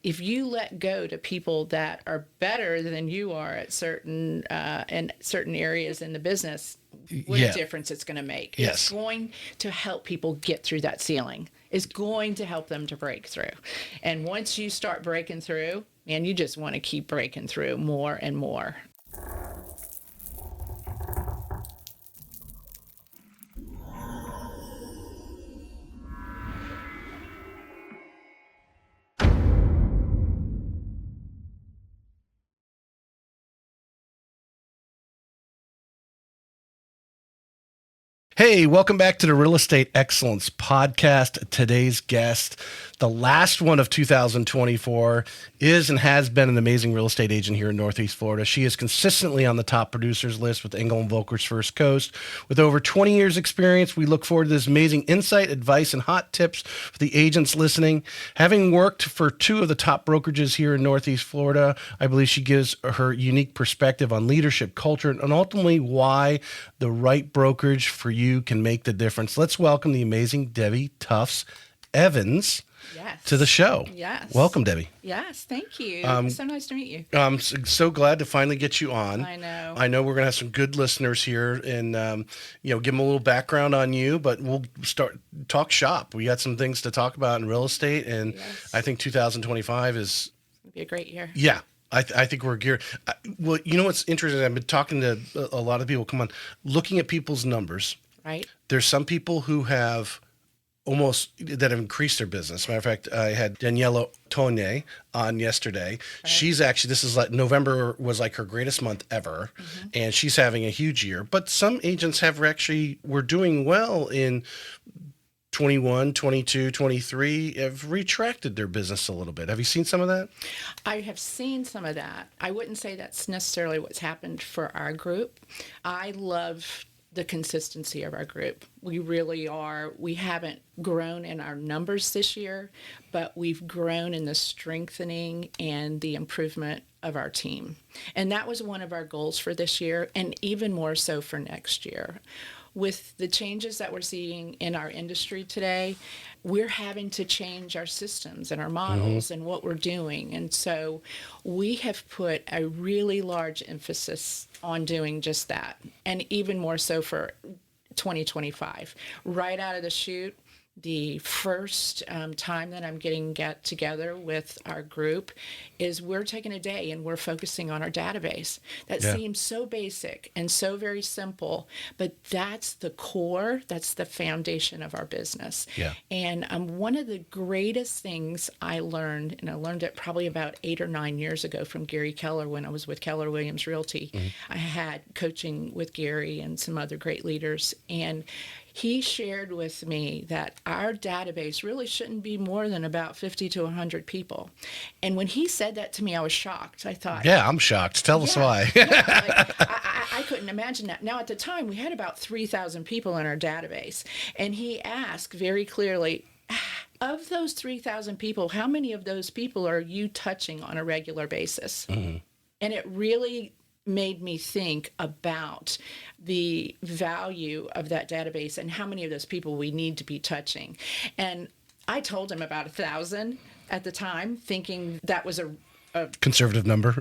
if you let go to people that are better than you are at certain in certain areas in the business, what a difference it's going to make. Yes. It's going to help people get through that ceiling. It's going to help them to break through. And once you start breaking through, man, you just want to keep breaking through more and more. Hey, welcome back to the Real Estate Excellence Podcast. Today's guest, the last one of 2024, is and has been an amazing real estate agent here in Northeast Florida. She is consistently on the top producers list with Engel Völkers First Coast. With over 20 years experience, we look forward to this amazing insight, advice, and hot tips for the agents listening. Having worked for two of the top brokerages here in Northeast Florida, I believe she gives her unique perspective on leadership, culture, and ultimately why the right brokerage for you can make the difference. Let's welcome the amazing Debbie Tufts Evans to the show. Yes. Welcome, Debbie. Yes, thank you. So nice to meet you. I'm so glad to finally get you on. I know. I know we're going to have some good listeners here and, give them a little background on you, but we'll talk shop. We got some things to talk about in real estate, and I think 2025 is... It'll be a great year. Yeah. I think we're geared. Well, you know what's interesting? I've been talking to a lot of people. Come on, looking at people's numbers. Right. There's some people who have that have increased their business. Matter of fact, I had Daniela Tonye on yesterday. Right. She's actually, this is like November was like her greatest month ever. Mm-hmm. And she's having a huge year. But some agents were doing well in 21, 22, 23, have retracted their business a little bit. Have you seen some of that? I have seen some of that. I wouldn't say that's necessarily what's happened for our group. I love the consistency of our group. We really are. We haven't grown in our numbers this year, but we've grown in the strengthening and the improvement of our team. And that was one of our goals for this year, and even more so for next year. With the changes that we're seeing in our industry today, we're having to change our systems and our models and what we're doing. And so we have put a really large emphasis on doing just that, and even more so for 2025. Right out of the chute, the first time that I'm get together with our group is we're taking a day and we're focusing on our database. That seems so basic and so very simple, but that's the core, that's the foundation of our business. Yeah. And one of the greatest things I learned, and I learned it probably about 8 or 9 years ago from Gary Keller when I was with Keller Williams Realty. I had coaching with Gary and some other great leaders, and he shared with me that our database really shouldn't be more than about 50 to 100 people. And when he said that to me, I was shocked. I thought... Yeah, I'm shocked. Tell us why. I couldn't imagine that. Now, at the time, we had about 3,000 people in our database. And he asked very clearly, of those 3,000 people, how many of those people are you touching on a regular basis? Mm-hmm. And it really made me think about the value of that database and how many of those people we need to be touching. And I told him about 1,000 at the time, thinking that was a conservative number.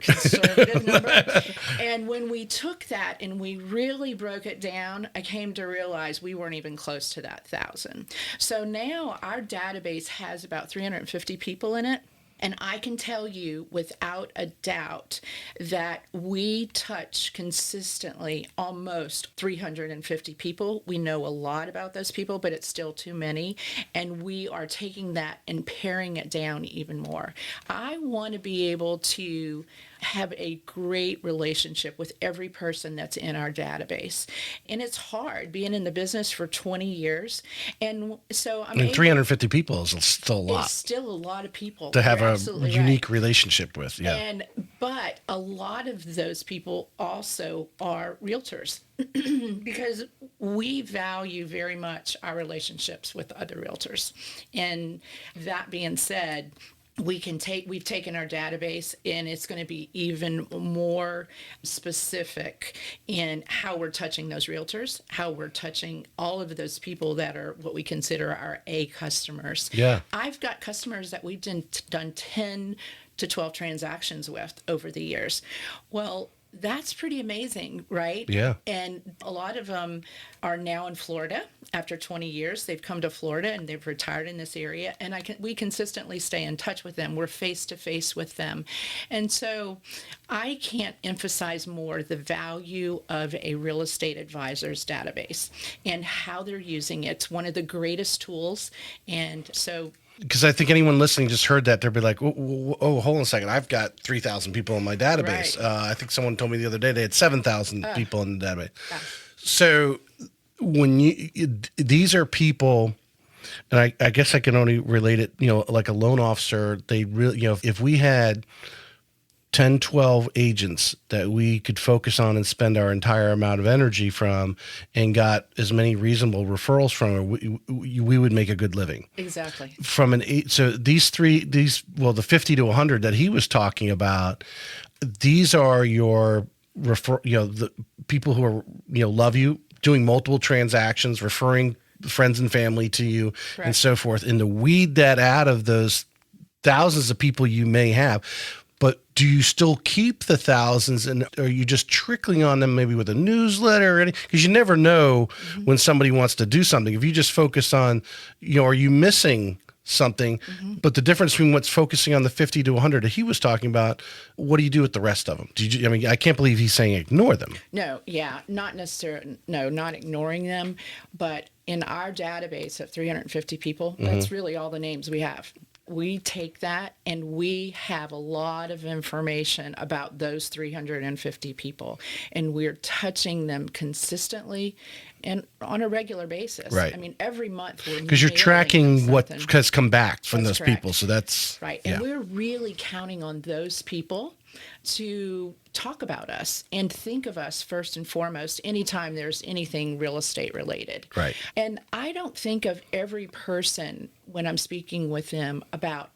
And when we took that and we really broke it down, I came to realize we weren't even close to that 1,000. So now our database has about 350 people in it. And I can tell you without a doubt that we touch consistently almost 350 people. We know a lot about those people, but it's still too many. And we are taking that and paring it down even more. I want to be able to have a great relationship with every person that's in our database. And it's hard being in the business for 20 years. And so I mean, 350 people is still a lot. It's still a lot of people to have a unique relationship with. Yeah. But a lot of those people also are realtors because we value very much our relationships with other realtors. And that being said, we've taken our database, and it's going to be even more specific in how we're touching those realtors, how we're touching all of those people that are what we consider our A customers. Yeah. I've got customers that we've done 10 to 12 transactions with over the years. Well, that's pretty amazing, right? Yeah. And a lot of them are now in Florida. After 20 years, they've come to Florida and they've retired in this area. And we consistently stay in touch with them. We're face to face with them. And so I can't emphasize more the value of a real estate advisor's database and how they're using it. It's one of the greatest tools. And so because I think anyone listening just heard that, they'll be like, oh, hold on a second. I've got 3,000 people in my database. Right. I think someone told me the other day they had 7,000 people in the database. Yeah. So these are people, and I guess I can only relate it, like a loan officer, they really, if we had 10, 12 agents that we could focus on and spend our entire amount of energy from and got as many reasonable referrals from, we would make a good living. Exactly. So the 50 to 100 that he was talking about, these are your the people who are, love you, doing multiple transactions, referring friends and family to you. Correct. And so forth. And to weed that out of those thousands of people you may have. But do you still keep the thousands, and are you just trickling on them maybe with a newsletter or anything? Because you never know when somebody wants to do something. If you just focus on, are you missing something? But the difference between what's focusing on the 50 to 100 that he was talking about, what do you do with the rest of them? I can't believe he's saying ignore them. No, yeah, not necessarily. No, not ignoring them. But in our database of 350 people, that's really all the names we have. We take that and we have a lot of information about those 350 people, and we're touching them consistently and on a regular basis. Right. I mean, every month we're because you're tracking what has come back from those correct. People. So that's right. Yeah. And we're really counting on those people to talk about us and think of us first and foremost anytime there's anything real estate related. Right. And I don't think of every person when I'm speaking with them about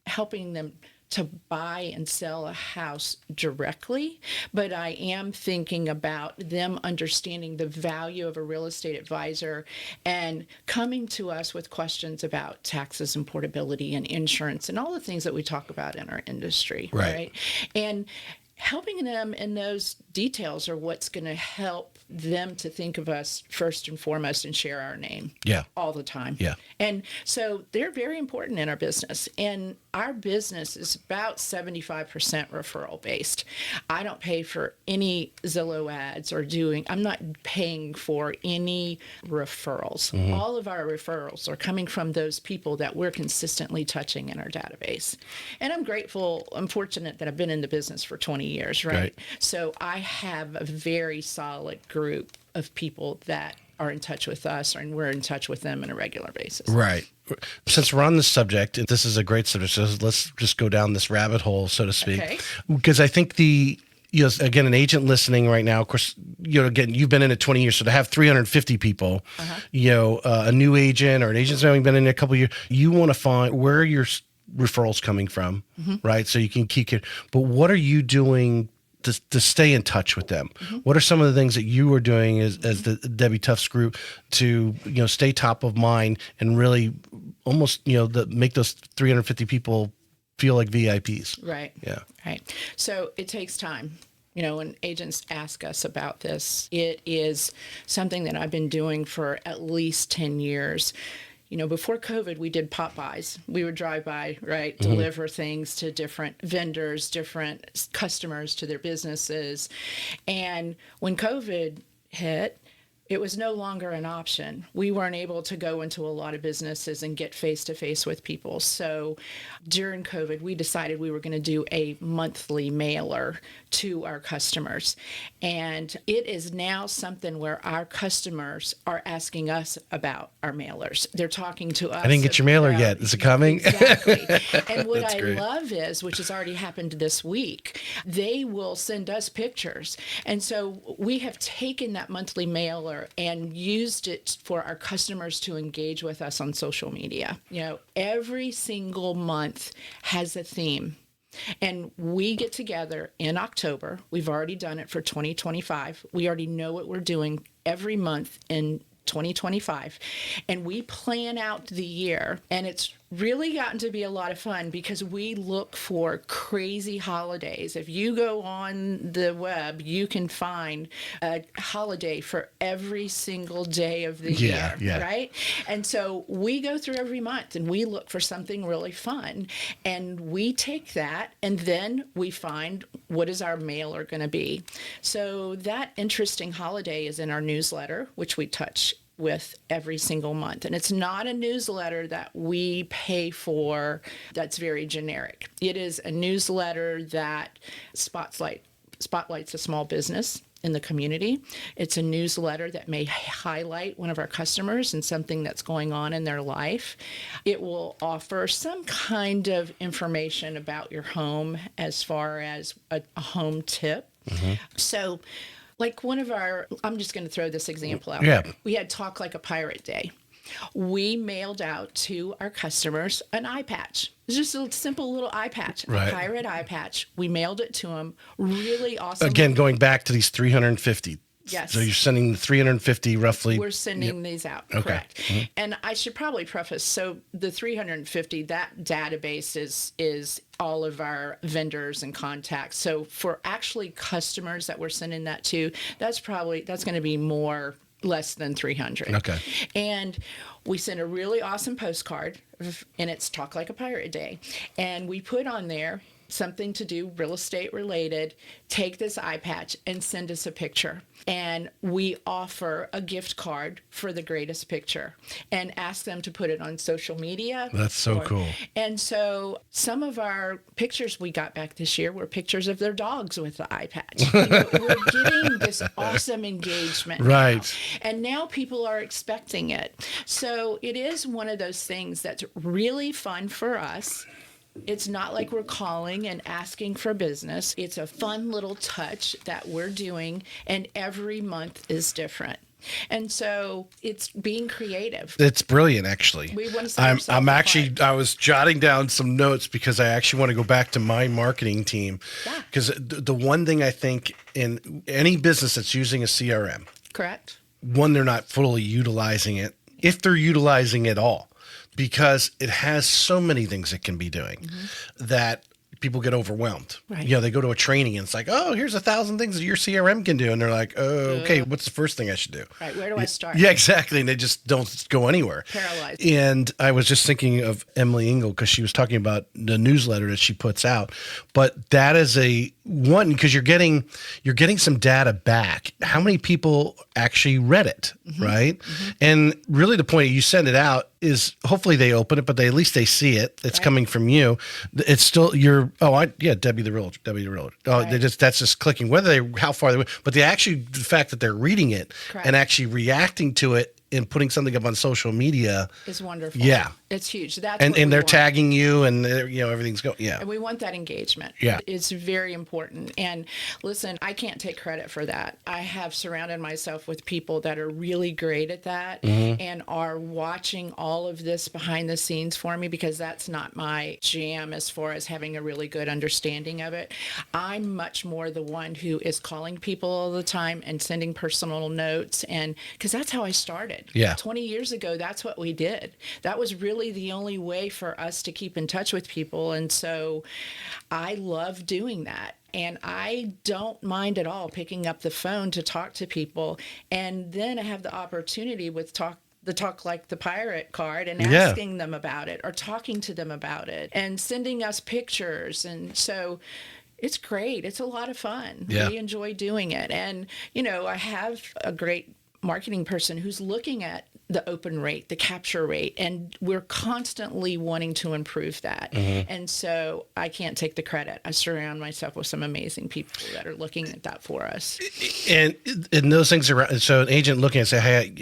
helping them to buy and sell a house directly, but I am thinking about them understanding the value of a real estate advisor and coming to us with questions about taxes and portability and insurance and all the things that we talk about in our industry, right? And helping them in those details are what's going to help them to think of us first and foremost and share our name all the time. Yeah. And so they're very important in our business. And our business is about 75% referral based. I don't pay for any Zillow ads I'm not paying for any referrals. All of our referrals are coming from those people that we're consistently touching in our database. And I'm fortunate that I've been in the business for 20 years, right? So I have a very solid group of people that are in touch with us, and we're in touch with them on a regular basis. Right. Since we're on this subject, and this is a great subject, so let's just go down this rabbit hole, so to speak. Okay. Because I think again, an agent listening right now, of course, again, you've been in it 20 years, so to have 350 people, a new agent or an agent's only been in it a couple of years, you want to find where are your referrals coming from, right? So you can keep it. But what are you doing to stay in touch with them? What are some of the things that you are doing as the Debbie Tufts group to stay top of mind and really almost make those 350 people feel like VIPs? Right. Yeah. Right. So it takes time. When agents ask us about this, it is something that I've been doing for at least 10 years. Before COVID, we did pop buys. We would drive by, right, deliver things to different vendors, different customers to their businesses. And when COVID hit, it was no longer an option. We weren't able to go into a lot of businesses and get face-to-face with people. So during COVID, we decided we were going to do a monthly mailer to our customers. And it is now something where our customers are asking us about our mailers. They're talking to us. I didn't get your mailer yet. Is it coming? Exactly. And what I great. love is, which has already happened this week, they will send us pictures. And so we have taken that monthly mailer year and used it for our customers to engage with us on social media. Every single month has a theme. And we get together in October. We've already done it for 2025. We already know what we're doing every month in 2025. And we plan out the year. And it's really gotten to be a lot of fun because we look for crazy holidays. If you go on the web, you can find a holiday for every single day of the year, right? And so we go through every month and we look for something really fun. And we take that and then we find what is our mailer going to be. So that interesting holiday is in our newsletter, which we touch with every single month. And it's not a newsletter that we pay for that's very generic. It is a newsletter that spotlights a small business in the community. It's a newsletter that may highlight one of our customers and something that's going on in their life. It will offer some kind of information about your home as far as a home tip. Mm-hmm. So like I'm just going to throw this example out there. We had Talk Like a Pirate Day. We mailed out to our customers an eye patch. It's just a simple little eye patch, a pirate eye patch. We mailed it to them. Really awesome. Again, going back to these 350. Yes. So you're sending the 350 roughly. We're sending these out. Okay. Correct. Mm-hmm. And I should probably preface, so the 350, that database is all of our vendors and contacts. So for actually customers that we're sending that to, that's going to be less than 300. Okay. And we sent a really awesome postcard, and it's Talk Like a Pirate Day. And we put on there something to do real estate related, take this eye patch and send us a picture. And we offer a gift card for the greatest picture and ask them to put it on social media. That's so cool. And so some of our pictures we got back this year were pictures of their dogs with the eye patch. We're getting this awesome engagement. Right. Now. And now people are expecting it. So it is one of those things that's really fun for us. It's not like we're calling and asking for business. It's a fun little touch that we're doing, and every month is different. And so it's being creative. It's brilliant, actually. We want to set ourselves apart. I was jotting down some notes because I actually want to go back to my marketing team. Yeah. Because the one thing I think in any business that's using a CRM, correct, one, they're not fully utilizing it, if they're utilizing it all. Because it has so many things it can be doing that people get overwhelmed. Right. They go to a training and it's like, oh, here's 1,000 things that your CRM can do. And they're like, oh, okay, what's the first thing I should do? Right. Where do I start? Yeah, exactly. And they just don't go anywhere. Paralyzed. And I was just thinking of Emily Engel because she was talking about the newsletter that she puts out. But that is because you're getting some data back. How many people actually read it, right? Mm-hmm. And really the point you send it out is hopefully they open it, but at least they see it. It's coming from you. It's still Debbie the Realtor. Oh, right. That's just clicking. How far they went, but the fact that they're reading it and actually reacting to it and putting something up on social media is wonderful. Yeah, it's huge. And they're tagging you, and everything's going. Yeah, and we want that engagement. Yeah, it's very important. And listen, I can't take credit for that. I have surrounded myself with people that are really great at that and are watching all of this behind the scenes for me, because that's not my jam as far as having a really good understanding of it. I'm much more the one who is calling people all the time and sending personal notes, and because that's how I started. Yeah. 20 years ago, that's what we did. That was really the only way for us to keep in touch with people. And so I love doing that. And I don't mind at all picking up the phone to talk to people. And then I have the opportunity with the Talk Like the Pirate card and asking them about it or talking to them about it and sending us pictures. And so it's great. It's a lot of fun. Yeah. We enjoy doing it. And, I have a great marketing person who's looking at the open rate, the capture rate, and we're constantly wanting to improve that. And so I can't take the credit. I surround myself with some amazing people that are looking at that for us. And those things are, so an agent looking and say, hey,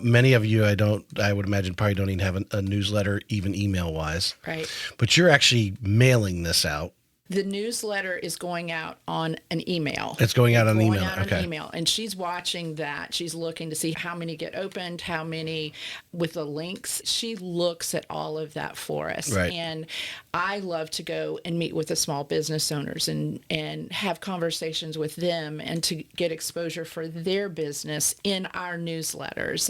many of you, I would imagine probably don't even have a newsletter, even email wise. Right. But you're actually mailing this out. The newsletter is going out on an email. It's going out on email. Out on Okay. email. And she's watching that. She's looking to see how many get opened, how many with the links. She looks at all of that for us. Right. And I love to go and meet with the small business owners and have conversations with them and to get exposure for their business in our newsletters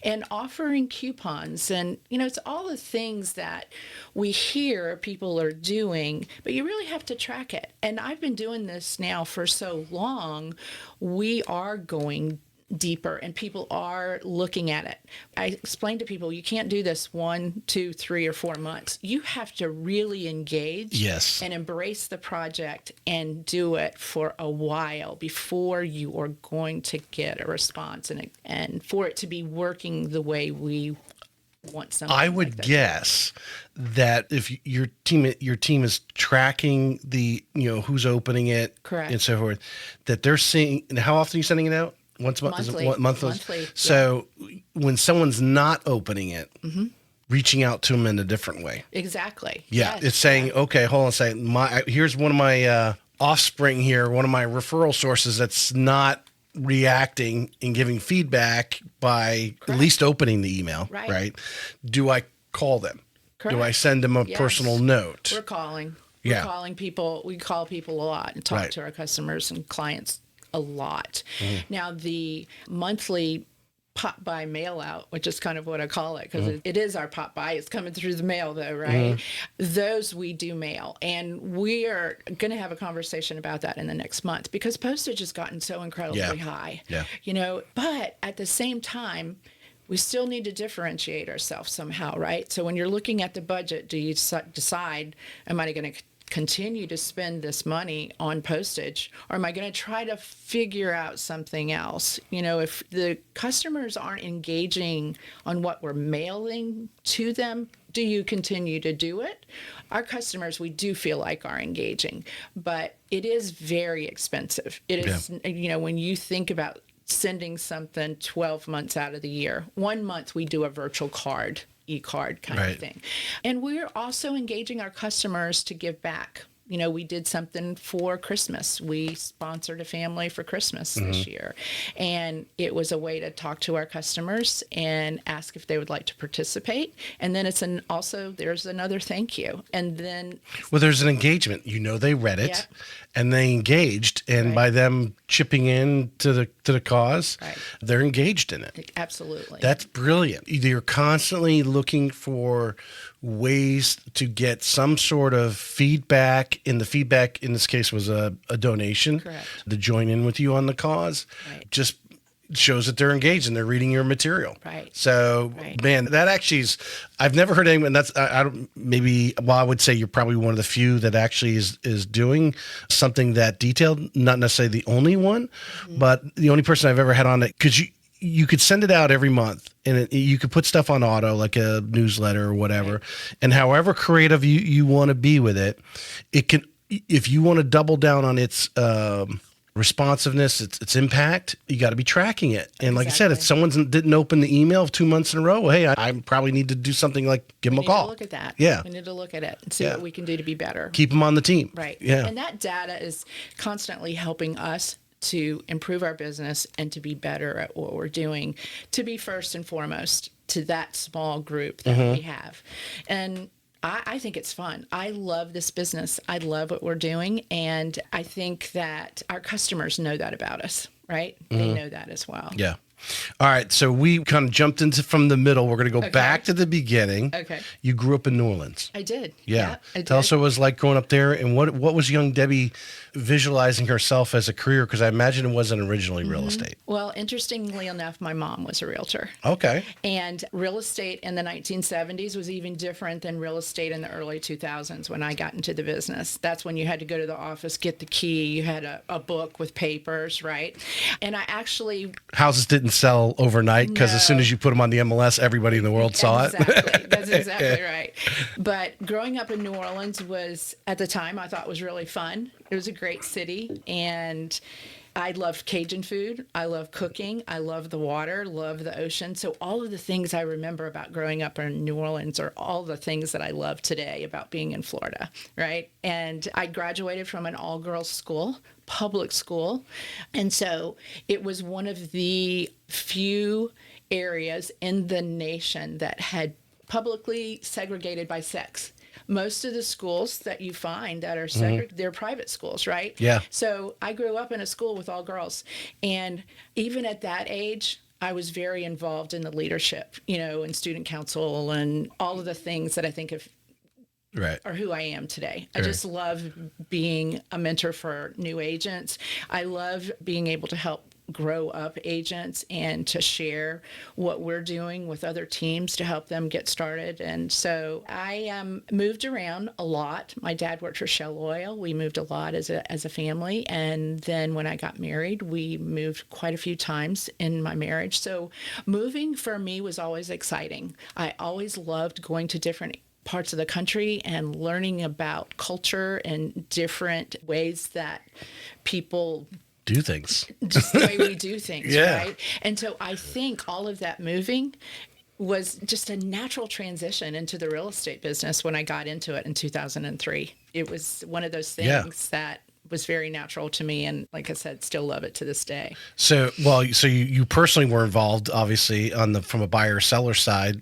and offering coupons. And, it's all the things that we hear people are doing, but you really have to track it. And I've been doing this now for so long, we are going deeper and people are looking at it. I explain to people, you can't do this 1, 2, 3, or 4 months. You have to really engage Yes. and embrace the project and do it for a while before you are going to get a response and for it to be working the way we want something. I would guess that if your team is tracking the who's opening it, correct, and so forth, that they're seeing. And how often are you sending it out? Once a month? Monthly. Monthly. So when someone's not opening it, reaching out to them in a different way. Exactly. Yeah, Yes. it's saying, okay, hold on a second. Here's one of my offspring here, one of my referral sources that's not reacting and giving feedback by at least opening the email, right? Do I call them? Correct. Do I send them a personal note? We're calling. Yeah. We're calling people. We call people a lot and talk to our customers and clients a lot. Now, the monthly pop by mail out, which is kind of what I call it, because it is our pop by. It's coming through the mail though, right? Those we do mail. And we are going to have a conversation about that in the next month because postage has gotten so incredibly high. Yeah. But at the same time, we still need to differentiate ourselves somehow, right? So when you're looking at the budget, do you decide, am I going to continue to spend this money on postage, or am I going to try to figure out something else? If the customers aren't engaging on what we're mailing to them, do you continue to do it? Our customers, we do feel like are engaging, but it is very expensive. It is, when you think about sending something 12 months out of the year, 1 month we do a virtual card, e-card kind of thing. And we're also engaging our customers to give back. We did something for Christmas. We sponsored a family for Christmas this year. And it was a way to talk to our customers and ask if they would like to participate. And then there's another thank you. And then... Well, there's an engagement. They read it and they engaged. And by them chipping in to the cause, they're engaged in it. Absolutely. That's brilliant. You're constantly looking for ways to get some sort of feedback, and the feedback in this case was a donation. Correct. To join in with you on the cause. Just shows that they're engaged and they're reading your material. So, man, that actually is, I've never heard anyone, I would say you're probably one of the few that actually is doing something that detailed, not necessarily the only one, but the only person I've ever had on it, because you could send it out every month and you could put stuff on auto, like a newsletter or whatever. And however creative you want to be with it, it can, if you want to double down on its responsiveness, its impact, you got to be tracking it. And like I said, if someone didn't open the email 2 months in a row, well, hey, I probably need to do something like give them a call. We need to look at that. Yeah. We need to look at it and see what we can do to be better. Keep them on the team. Right. Yeah. And that data is constantly helping us to improve our business and to be better at what we're doing, to be first and foremost to that small group that we have. And I think it's fun. I love this business. I love what we're doing. And I think that our customers know that about us, right? They know that as well. Yeah. All right. So we kind of jumped into from the middle. We're going to go back to the beginning. Okay. You grew up in New Orleans. I did. Yeah. I did. Tell us what it was like growing up there, and what was young Debbie visualizing herself as a career? Because I imagine it wasn't originally real estate. Well, interestingly enough, my mom was a realtor. Okay. And real estate in the 1970s was even different than real estate in the early 2000s when I got into the business. That's when you had to go to the office, get the key. You had a book with papers, right? And I actually... Houses didn't sell overnight because as soon as you put them on the MLS, everybody in the world saw it. Exactly. That's exactly right. But growing up in New Orleans was, at the time, I thought was really fun. It was a great city. And I love Cajun food. I love cooking. I love the water, love the ocean. So all of the things I remember about growing up in New Orleans are all the things that I love today about being in Florida, right? And I graduated from an all-girls school, public school. And so it was one of the few areas in the nation that had publicly segregated by sex. Most of the schools that you find that are segregated, they're private schools, right? Yeah. So I grew up in a school with all girls. And even at that age, I was very involved in the leadership, in student council and all of the things that I think of are who I am today. I just love being a mentor for new agents. I love being able to help grow up agents and to share what we're doing with other teams to help them get started. And so I moved around a lot. My dad worked for Shell Oil. We moved a lot as a family. And then when I got married, we moved quite a few times in my marriage. So moving for me was always exciting. I always loved going to different parts of the country and learning about culture and different ways that people do things. Just the way we do things, Yeah. right? And so I think all of that moving was just a natural transition into the real estate business when I got into it in 2003. It was one of those things that was very natural to me, and like I said, still love it to this day. So you personally were involved, obviously, from a buyer seller side.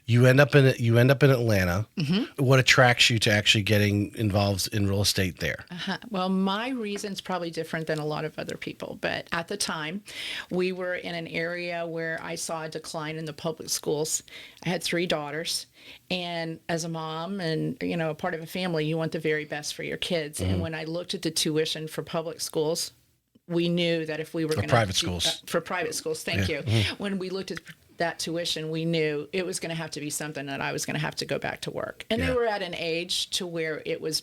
You end up in Atlanta. Mm-hmm. What attracts you to actually getting involved in real estate there? Well, my reason's probably different than a lot of other people, but at the time, we were in an area where I saw a decline in the public schools. I had 3 daughters, and as a mom and a part of a family, you want the very best for your kids. Mm-hmm. And when I looked at the tuition for public schools, we knew that if we were going to private schools, thank you. Mm-hmm. When we looked at that tuition, we knew it was going to have to be something that I was going to have to go back to work. And they were at an age to where it was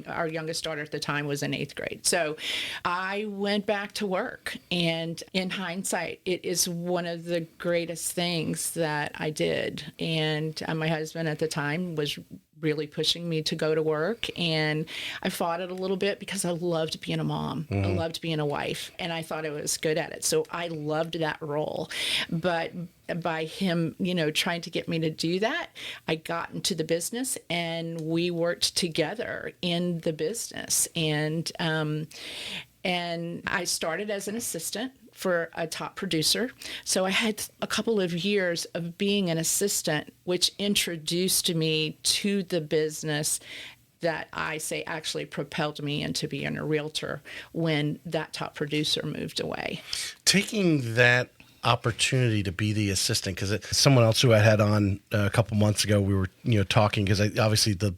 our youngest daughter at the time was in 8th grade. So I went back to work. And in hindsight, it is one of the greatest things that I did. And my husband at the time was really pushing me to go to work, and I fought it a little bit because I loved being a mom. Mm-hmm. I loved being a wife, and I thought I was good at it. So I loved that role. But by him, trying to get me to do that, I got into the business, and we worked together in the business. And I started as an assistant for a top producer. So I had a couple of years of being an assistant, which introduced me to the business that I say actually propelled me into being a realtor when that top producer moved away. Taking that opportunity to be the assistant, because someone else who I had on a couple months ago, we were talking, because obviously the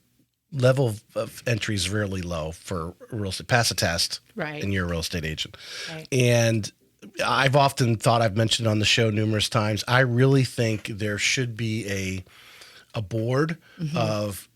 level of entry is really low for real estate. Pass a test, right, and you're a real estate agent. Right. And I've often thought, I've mentioned on the show numerous times, I really think there should be a board mm-hmm. of,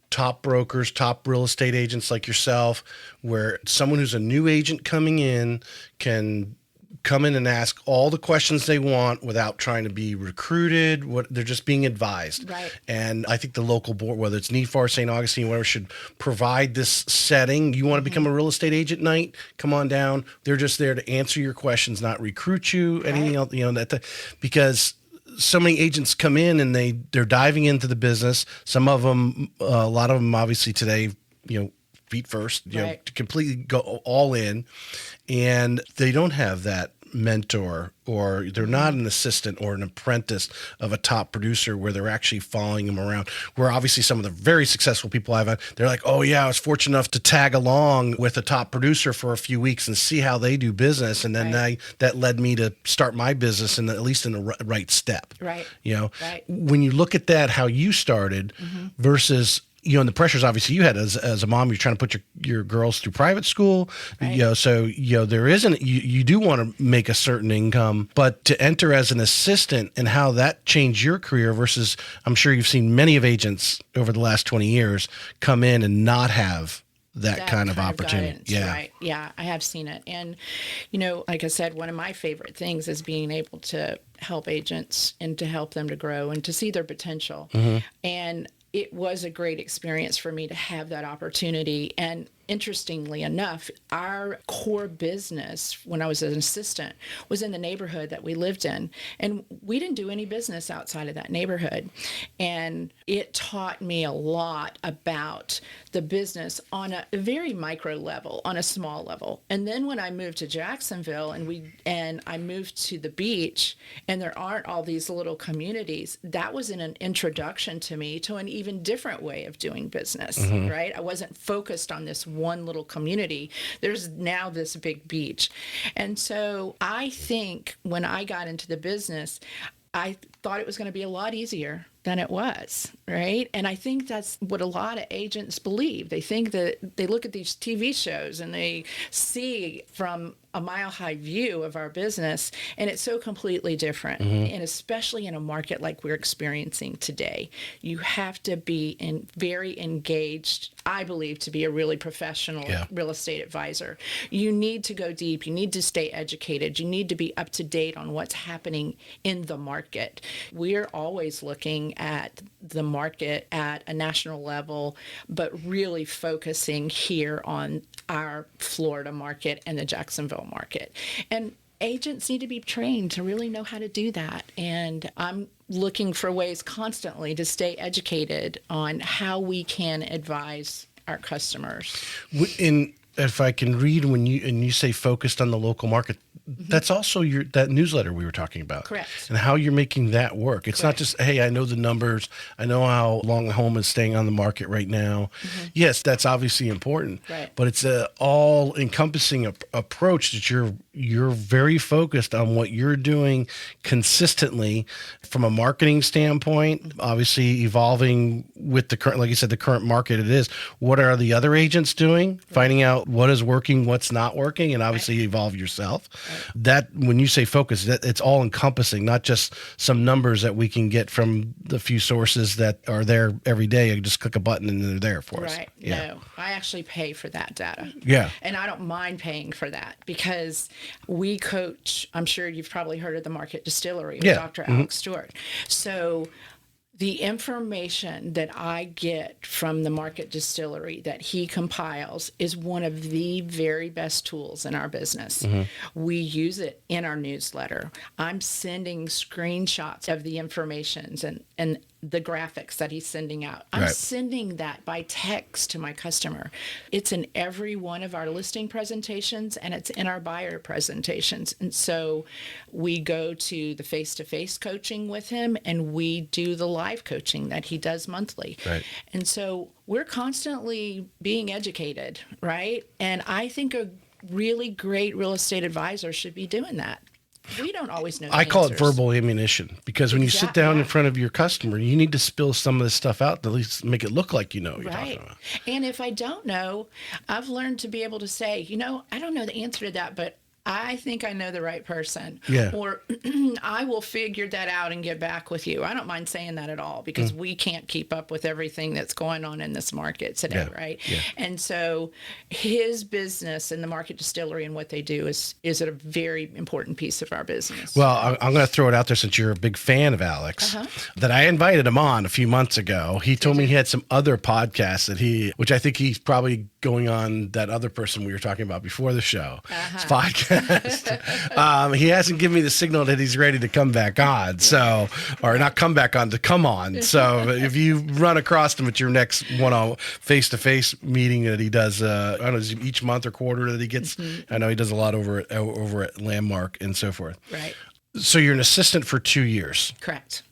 top brokers, top real estate agents like yourself, where someone who's a new agent coming in can come in and ask all the questions they want without trying to be recruited. They're just being advised. Right. And I think the local board, whether it's NEFAR, St. Augustine, whatever, should provide this setting. You want to mm-hmm. become a real estate agent night? Come on down. They're just there to answer your questions, not recruit you. Right. Anything else, because so many agents come in and they're diving into the business. Some of them, a lot of them, obviously today, feet first, right. To completely go all in, and they don't have that mentor, or they're not an assistant or an apprentice of a top producer where they're actually following them around. Where obviously some of the very successful people I've had, they're like, oh yeah, I was fortunate enough to tag along with a top producer for a few weeks and see how they do business. And then right. that led me to start my business at least in the right step. Right. Right. When you look at that, how you started mm-hmm. versus, and the pressures obviously you had as a mom, you're trying to put your girls through private school, right. So there isn't, you do want to make a certain income, but to enter as an assistant and how that changed your career versus, I'm sure you've seen many of agents over the last 20 years come in and not have that kind of opportunity. Guidance, right. Yeah, I have seen it. And, like I said, one of my favorite things is being able to help agents and to help them to grow and to see their potential. Mm-hmm. And it was a great experience for me to have that opportunity. And interestingly enough, our core business when I was an assistant was in the neighborhood that we lived in. And we didn't do any business outside of that neighborhood. And it taught me a lot about the business on a very micro level, on a small level. And then when I moved to Jacksonville and I moved to the beach, and there aren't all these little communities, that was an introduction to me to an even different way of doing business, right? I wasn't focused on this one little community. There's now this big beach. And so I think when I got into the business, I thought it was going to be a lot easier than it was, right? And I think that's what a lot of agents believe. They think that they look at these TV shows and they see from a mile-high view of our business, and it's so completely different. And especially in a market like we're experiencing today, you have to be very engaged, I believe, to be a really professional real estate advisor. You need to go deep. You need to stay educated. You need to be up to date on what's happening in the market. We're always looking at the market at a national level, but really focusing here on our Florida market and the Jacksonville market. And agents need to be trained to really know how to do that. And I'm looking for ways constantly to stay educated on how we can advise our customers. If I can read when you say focused on the local market, that's also that newsletter we were talking about. Correct. And how you're making that work. It's not just, hey, I know the numbers. I know how long a home is staying on the market right now. Yes, that's obviously important. Right. But it's a all-encompassing approach that you're very focused on what you're doing consistently from a marketing standpoint, obviously evolving with the current, like you said, the current market it is. What are the other agents doing? Finding out what is working, what's not working, and obviously evolve yourself. That when you say focus, that it's all encompassing, not just some numbers that we can get from the few sources that are there every day. You just click a button and they're there for us. Right. No, I actually pay for that data. Yeah. And I don't mind paying for that because we coach, I'm sure you've probably heard of the Market Distillery with Dr. Alex Stewart. So the information that I get from the Market Distillery that he compiles is one of the very best tools in our business. We use it in our newsletter. I'm sending screenshots of the information and the graphics that he's sending out. I'm sending that by text to my customer. It's in every one of our listing presentations and it's in our buyer presentations. And so we go to the face-to-face coaching with him and we do the live coaching that he does monthly. Right. And so we're constantly being educated, right? And I think a really great real estate advisor should be doing that. We don't always know the I call answers. it verbal ammunition because when you sit down in front of your customer, you need to spill some of this stuff out to at least make it look like you know what you're talking about. And if I don't know, I've learned to be able to say, I don't know the answer to that, but I think I know the right person. Yeah. Or I will figure that out and get back with you. I don't mind saying that at all because we can't keep up with everything that's going on in this market today, right? Yeah. And so his business and the Market Distillery and what they do is a very important piece of our business. Well, I'm going to throw it out there since you're a big fan of Alex, that I invited him on a few months ago. He told me he had some other podcasts which I think he's probably going on that other person we were talking about before the show. His podcast. He hasn't given me the signal that he's ready to come back on. So, or not come back on, to come on. So if you run across him at your next one-on face-to-face meeting that he does, I don't know, each month or quarter that he gets, I know he does a lot over at Landmark and so forth. Right. So you're an assistant for 2 years. Correct.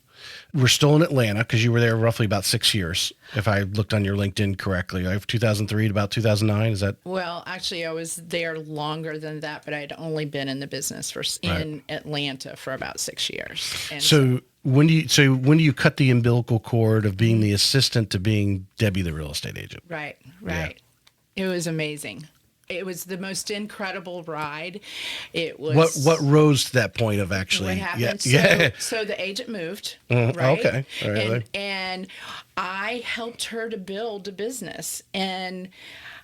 We're still in Atlanta because you were there roughly about 6 years, if I looked on your LinkedIn correctly. I have 2003 to about 2009. Is that? Well, actually, I was there longer than that, but I'd only been in the business in Atlanta for about 6 years. And so when do you cut the umbilical cord of being the assistant to being Debbie, the real estate agent? Right. Yeah. It was amazing. It was the most incredible ride. It was what rose to that point of actually. What happened? Yeah. So the agent moved. Right. Okay. All right. And I helped her to build a business, and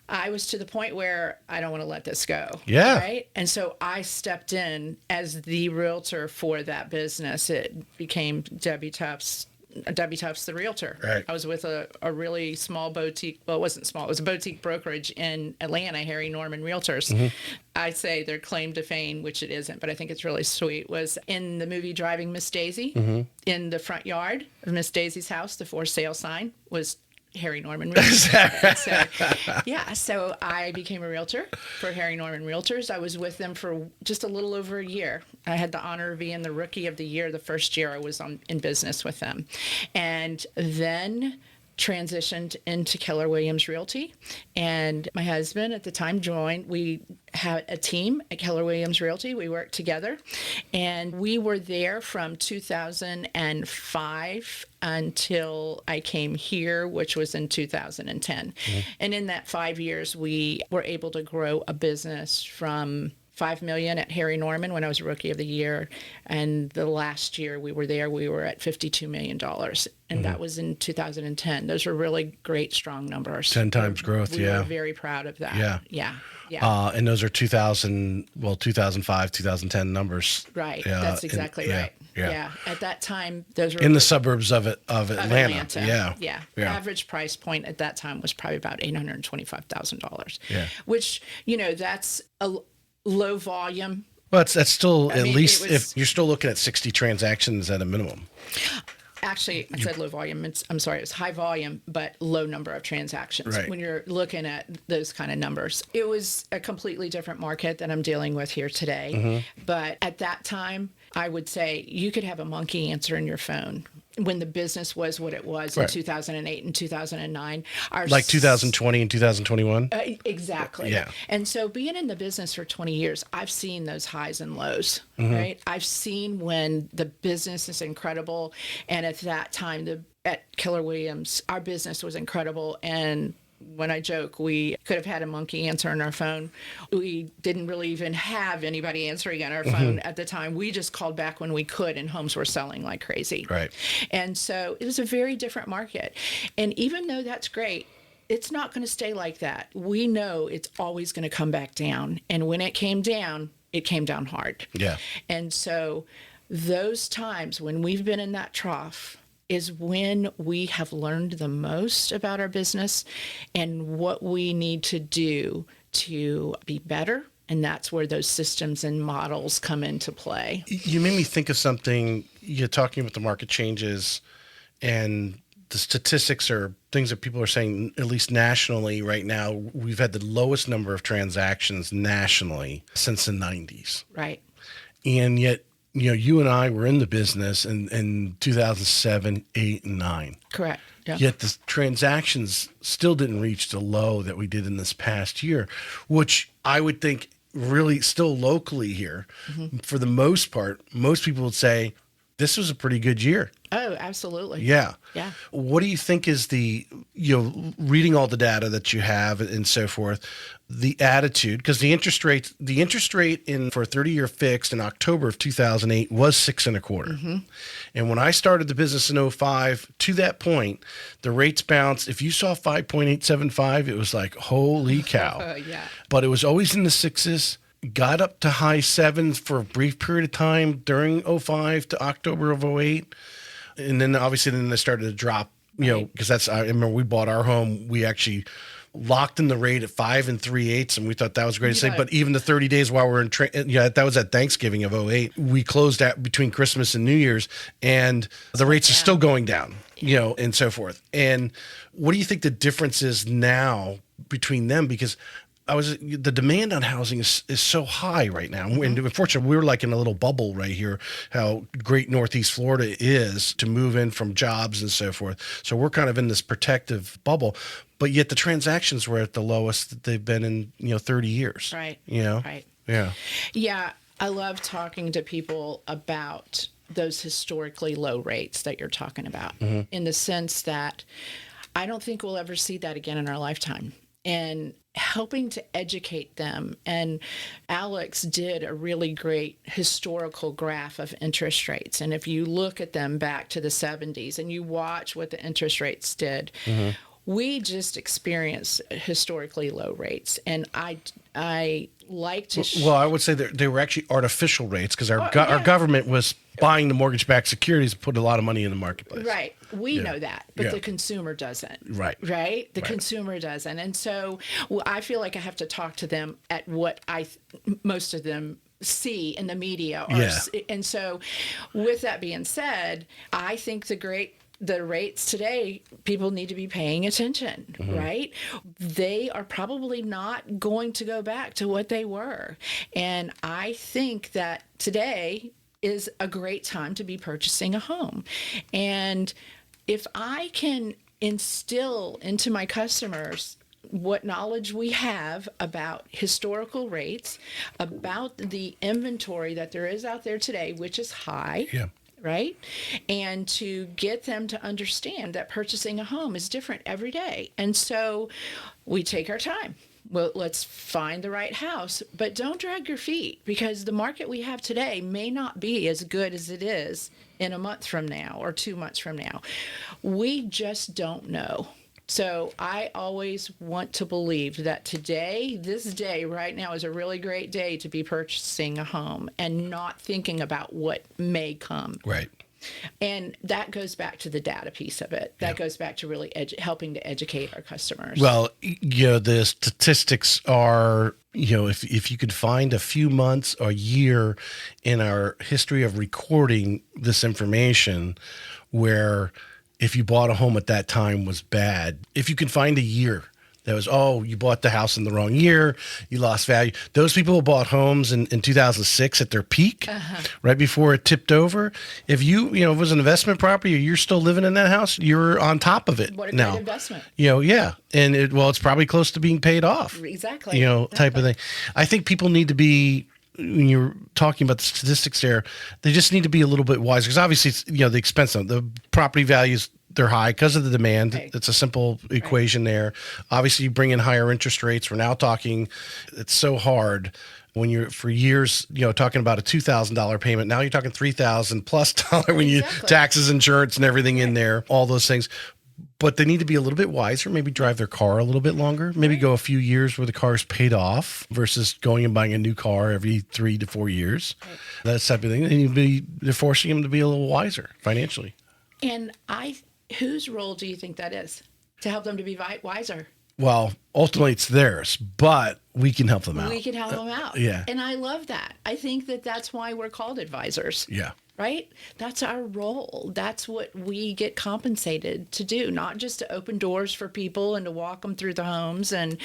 I was to the point where I don't want to let this go. Yeah. Right. And so I stepped in as the realtor for that business. It became Debbie Tufts Debbie Tufts, the realtor. Right. I was with a really small boutique. Well, it wasn't small. It was a boutique brokerage in Atlanta, Harry Norman Realtors. I say their claim to fame, which it isn't, but I think it's really sweet, was in the movie Driving Miss Daisy. In the front yard of Miss Daisy's house, the for sale sign was Harry Norman Realtors. So I became a realtor for Harry Norman Realtors. I was with them for just a little over a year. I had the honor of being the Rookie of the Year the first year I was in business with them. And then transitioned into Keller Williams Realty, and my husband at the time joined. We had a team at Keller Williams Realty. We worked together, and we were there from 2005 until I came here, which was in 2010. And in that 5 years, we were able to grow a business from $5 million at Harry Norman when I was Rookie of the Year, and the last year we were there, we were at $52 million, and that was in 2010. Those were really great, strong numbers. 10 times growth, we were very proud of that. Yeah. And those are 2005, 2010 numbers. Right, that's exactly right. Yeah. At that time, those were in the suburbs of Atlanta. Yeah. Average price point at that time was probably about $825,000. Which, that's a low volume. Well, that's still least if you're still looking at 60 transactions at a minimum. Actually, I said low volume. I'm sorry, it was high volume, but low number of transactions. Right. When you're looking at those kind of numbers, it was a completely different market than I'm dealing with here today. But at that time, I would say you could have a monkey answering your phone when the business was what it was in 2008 and 2009. Like 2020 and 2021? Exactly. Yeah. And so being in the business for 20 years, I've seen those highs and lows, right? I've seen when the business is incredible. And at that time, at Keller Williams, our business was incredible. And when I joke, we could have had a monkey answering our phone. We didn't really even have anybody answering on our phone at the time. We just called back when we could, and homes were selling like crazy. Right. And so it was a very different market. And even though that's great, it's not going to stay like that. We know it's always going to come back down. And when it came down hard. Yeah. And so those times when we've been in that trough is when we have learned the most about our business and what we need to do to be better. And that's where those systems and models come into play. You made me think of something. You're talking about the market changes, and the statistics are things that people are saying, at least nationally right now, we've had the lowest number of transactions nationally since the 90s. Right. And yet, you and I were in the business in 2007, 8, and 9. Correct. Yeah. Yet the transactions still didn't reach the low that we did in this past year, which I would think really still locally here, for the most part, most people would say this was a pretty good year. Oh, absolutely. Yeah. Yeah. What do you think is reading all the data that you have and so forth, the attitude, because the interest rate for a 30-year fixed in October of 2008 was 6.25%. And when I started the business in 2005, to that point, the rates bounced. If you saw 5.875, it was like, holy cow. Yeah. But it was always in the sixes. Got up to high sevens for a brief period of time during 2005 to October of 2008. And then obviously they started to drop, because I remember we bought our home. We actually locked in the rate at 5 3/8, and we thought that was great to say. But even the 30 days while we're in, that was at Thanksgiving of 2008. We closed out between Christmas and New Year's, and the rates are still going down, and so forth. And what do you think the difference is now between them? Because the demand on housing is so high right now. And unfortunately, we're like in a little bubble right here, how great Northeast Florida is to move in from jobs and so forth. So we're kind of in this protective bubble, but yet the transactions were at the lowest that they've been in, 30 years. Right. Right. Yeah. Yeah. I love talking to people about those historically low rates that you're talking about, in the sense that I don't think we'll ever see that again in our lifetime. And helping to educate them. And Alex did a really great historical graph of interest rates. And if you look at them back to the 70s and you watch what the interest rates did, we just experienced historically low rates. And I like to... Well, I would say that they were actually artificial rates, because our government was buying the mortgage-backed securities put a lot of money in the marketplace. Right. We know that, but Yeah. the consumer doesn't. Right. Right? The Right. consumer doesn't. And so I feel like I have to talk to them at what most of them see in the media. And so with that being said, I think the rates today, people need to be paying attention, right? They are probably not going to go back to what they were. And I think that today is a great time to be purchasing a home. And if I can instill into my customers what knowledge we have about historical rates, about the inventory that there is out there today, which is high. Yeah. Right? And to get them to understand that purchasing a home is different every day. And so we take our time. Well, let's find the right house, but don't drag your feet, because the market we have today may not be as good as it is in a month from now or 2 months from now. We just don't know. So I always want to believe that today, this day right now, is a really great day to be purchasing a home and not thinking about what may come. Right. And that goes back to the data piece of it. That goes back to really helping to educate our customers. Well, the statistics are, if you could find a few months or year in our history of recording this information where if you bought a home at that time was bad, if you can find a year that was, you bought the house in the wrong year, you lost value. Those people who bought homes in 2006 at their peak, right before it tipped over. If it was an investment property or you're still living in that house, you're on top of it. What a now. great investment. Yeah. And it's probably close to being paid off. Exactly. Type of thing. I think people need to be, when you're talking about the statistics there, they just need to be a little bit wiser, because obviously it's, the expense of the property values, they're high because of the demand. Right. It's a simple equation there. Obviously you bring in higher interest rates. We're now talking, it's so hard when you're for years, talking about a $2,000 payment. Now you're talking $3,000 plus when you taxes, insurance and everything in there, all those things. But they need to be a little bit wiser, maybe drive their car a little bit longer, maybe go a few years where the car is paid off versus going and buying a new car every 3 to 4 years. Right. That type of thing. And they're forcing them to be a little wiser financially. And whose role do you think that is to help them to be wiser? Well, ultimately it's theirs, but we can help them out. We can help them out. Yeah. And I love that. I think that's why we're called advisors. Yeah. Right? That's our role. That's what we get compensated to do, not just to open doors for people and to walk them through the homes. And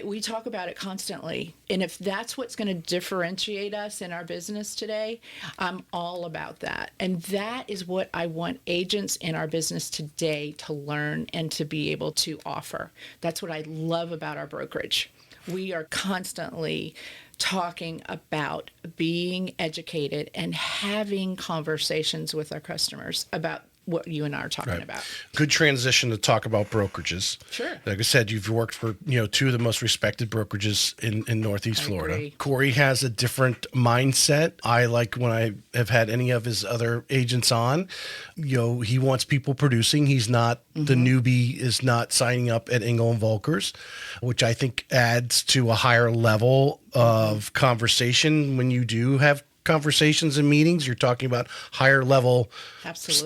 we talk about it constantly. And if that's what's going to differentiate us in our business today, I'm all about that. And that is what I want agents in our business today to learn and to be able to offer. That's what I love about our brokerage. We are constantly talking about being educated and having conversations with our customers about what you and I are talking about. Good transition to talk about brokerages. Sure. Like I said, you've worked for, two of the most respected brokerages in Northeast Florida. Agree. Corey has a different mindset. I like when I have had any of his other agents on, he wants people producing. He's not, the newbie is not signing up at Engel Völkers, which I think adds to a higher level of conversation when you do have conversations and meetings. You're talking about higher level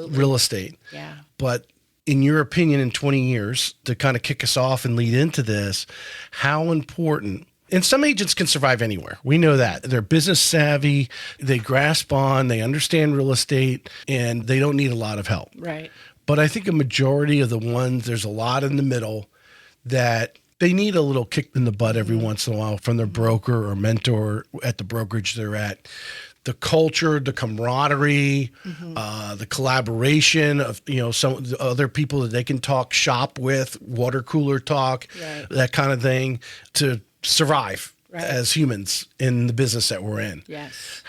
real estate. Yeah. But in your opinion, in 20 years, to kind of kick us off and lead into this, how important, and some agents can survive anywhere. We know that. They're business savvy, they grasp on, they understand real estate, and they don't need a lot of help. Right. But I think a majority of the ones, there's a lot in the middle that they need a little kick in the butt every once in a while from their broker or mentor at the brokerage they're at. The culture, the camaraderie, the collaboration of, some other people that they can talk shop with, water cooler talk, that kind of thing, to survive as humans in the business that we're in. Yes.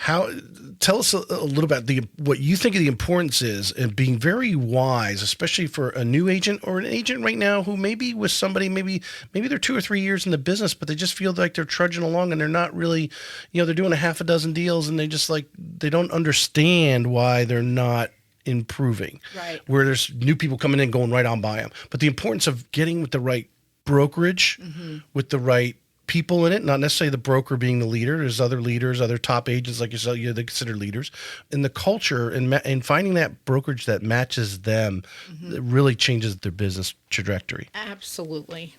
Tell us a little about what you think of the importance is in being very wise, especially for a new agent or an agent right now who maybe with somebody, maybe they're 2 or 3 years in the business, but they just feel like they're trudging along and they're not really, they're doing a half a dozen deals and they just they don't understand why they're not improving. Right. Where there's new people coming in going right on by them. But the importance of getting with the right brokerage, with the right people in it, not necessarily the broker being the leader. There's other leaders, other top agents like yourself, they consider leaders. And the culture and finding that brokerage that matches them really changes their business trajectory. Absolutely.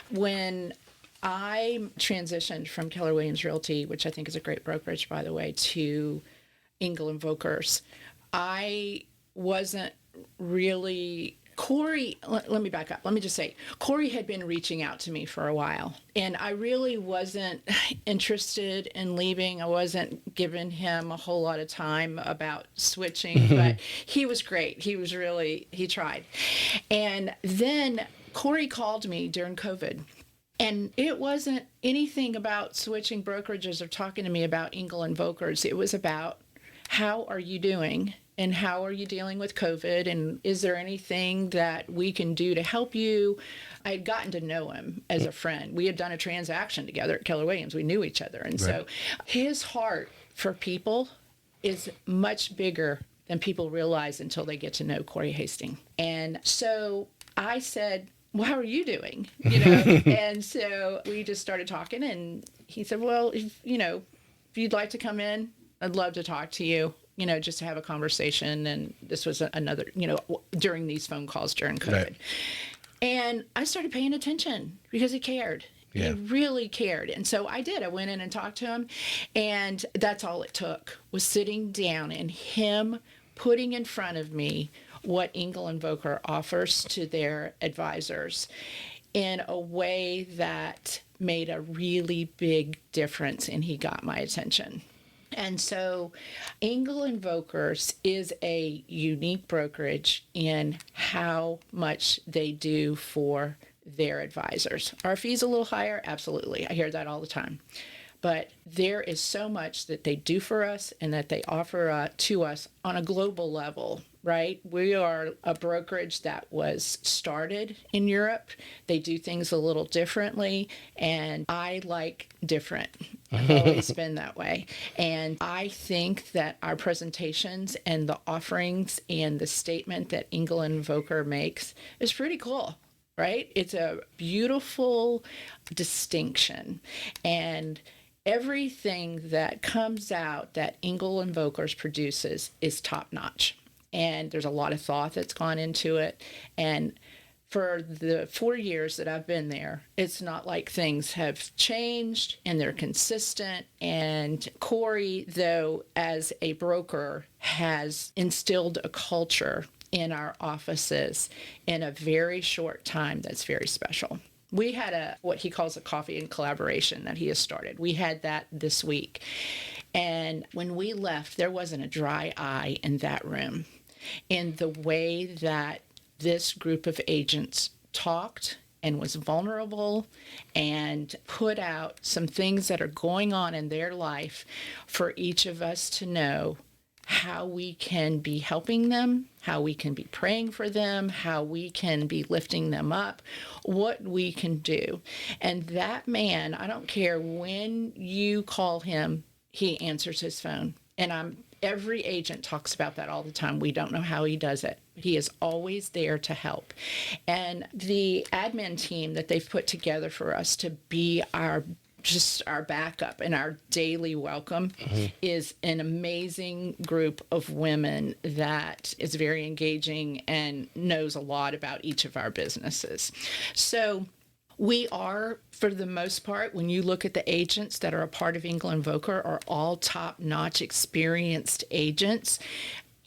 When I transitioned from Keller Williams Realty, which I think is a great brokerage, by the way, to Engel Völkers, I wasn't really... Corey, let me back up. Let me just say, Corey had been reaching out to me for a while, and I really wasn't interested in leaving. I wasn't giving him a whole lot of time about switching, but he was great. He tried. And then Corey called me during COVID, and it wasn't anything about switching brokerages or talking to me about Engel Völkers. It was about, how are you doing? And how are you dealing with COVID? And is there anything that we can do to help you? I had gotten to know him as a friend. We had done a transaction together at Keller Williams. We knew each other. And so his heart for people is much bigger than people realize until they get to know Corey Hastings. And so I said, well, how are you doing? And so we just started talking, and he said, well, if you'd like to come in, I'd love to talk to you. Just to have a conversation. And this was another, during these phone calls during COVID. Right. And I started paying attention because he cared. Yeah. He really cared. And so I did. I went in and talked to him. And that's all it took, was sitting down and him putting in front of me what Engel Völkers offers to their advisors in a way that made a really big difference. And he got my attention. And so Engel Völkers is a unique brokerage in how much they do for their advisors. Are fees a little higher? Absolutely. I hear that all the time. But there is so much that they do for us and that they offer to us on a global level, right? We are a brokerage that was started in Europe. They do things a little differently, and I like different. I've always been that way. And I think that our presentations and the offerings and the statement that Engel Völkers makes is pretty cool, right? It's a beautiful distinction. And everything that comes out that Engel Völkers produces is top notch. And there's a lot of thought that's gone into it. And for the 4 years that I've been there, it's not like things have changed, and they're consistent. And Corey, though, as a broker, has instilled a culture in our offices in a very short time that's very special. We had what he calls a coffee and collaboration that he has started. We had that this week. And when we left, there wasn't a dry eye in that room. In the way that this group of agents talked and was vulnerable and put out some things that are going on in their life for each of us to know how we can be helping them, how we can be praying for them, how we can be lifting them up, what we can do. And that man, I don't care when you call him, he answers his phone. And every agent talks about that all the time. We don't know how he does it. He is always there to help. And the admin team that they've put together for us to be our backup and our daily welcome is an amazing group of women that is very engaging and knows a lot about each of our businesses. So we are, for the most part, when you look at the agents that are a part of Engel Völkers, are all top-notch experienced agents,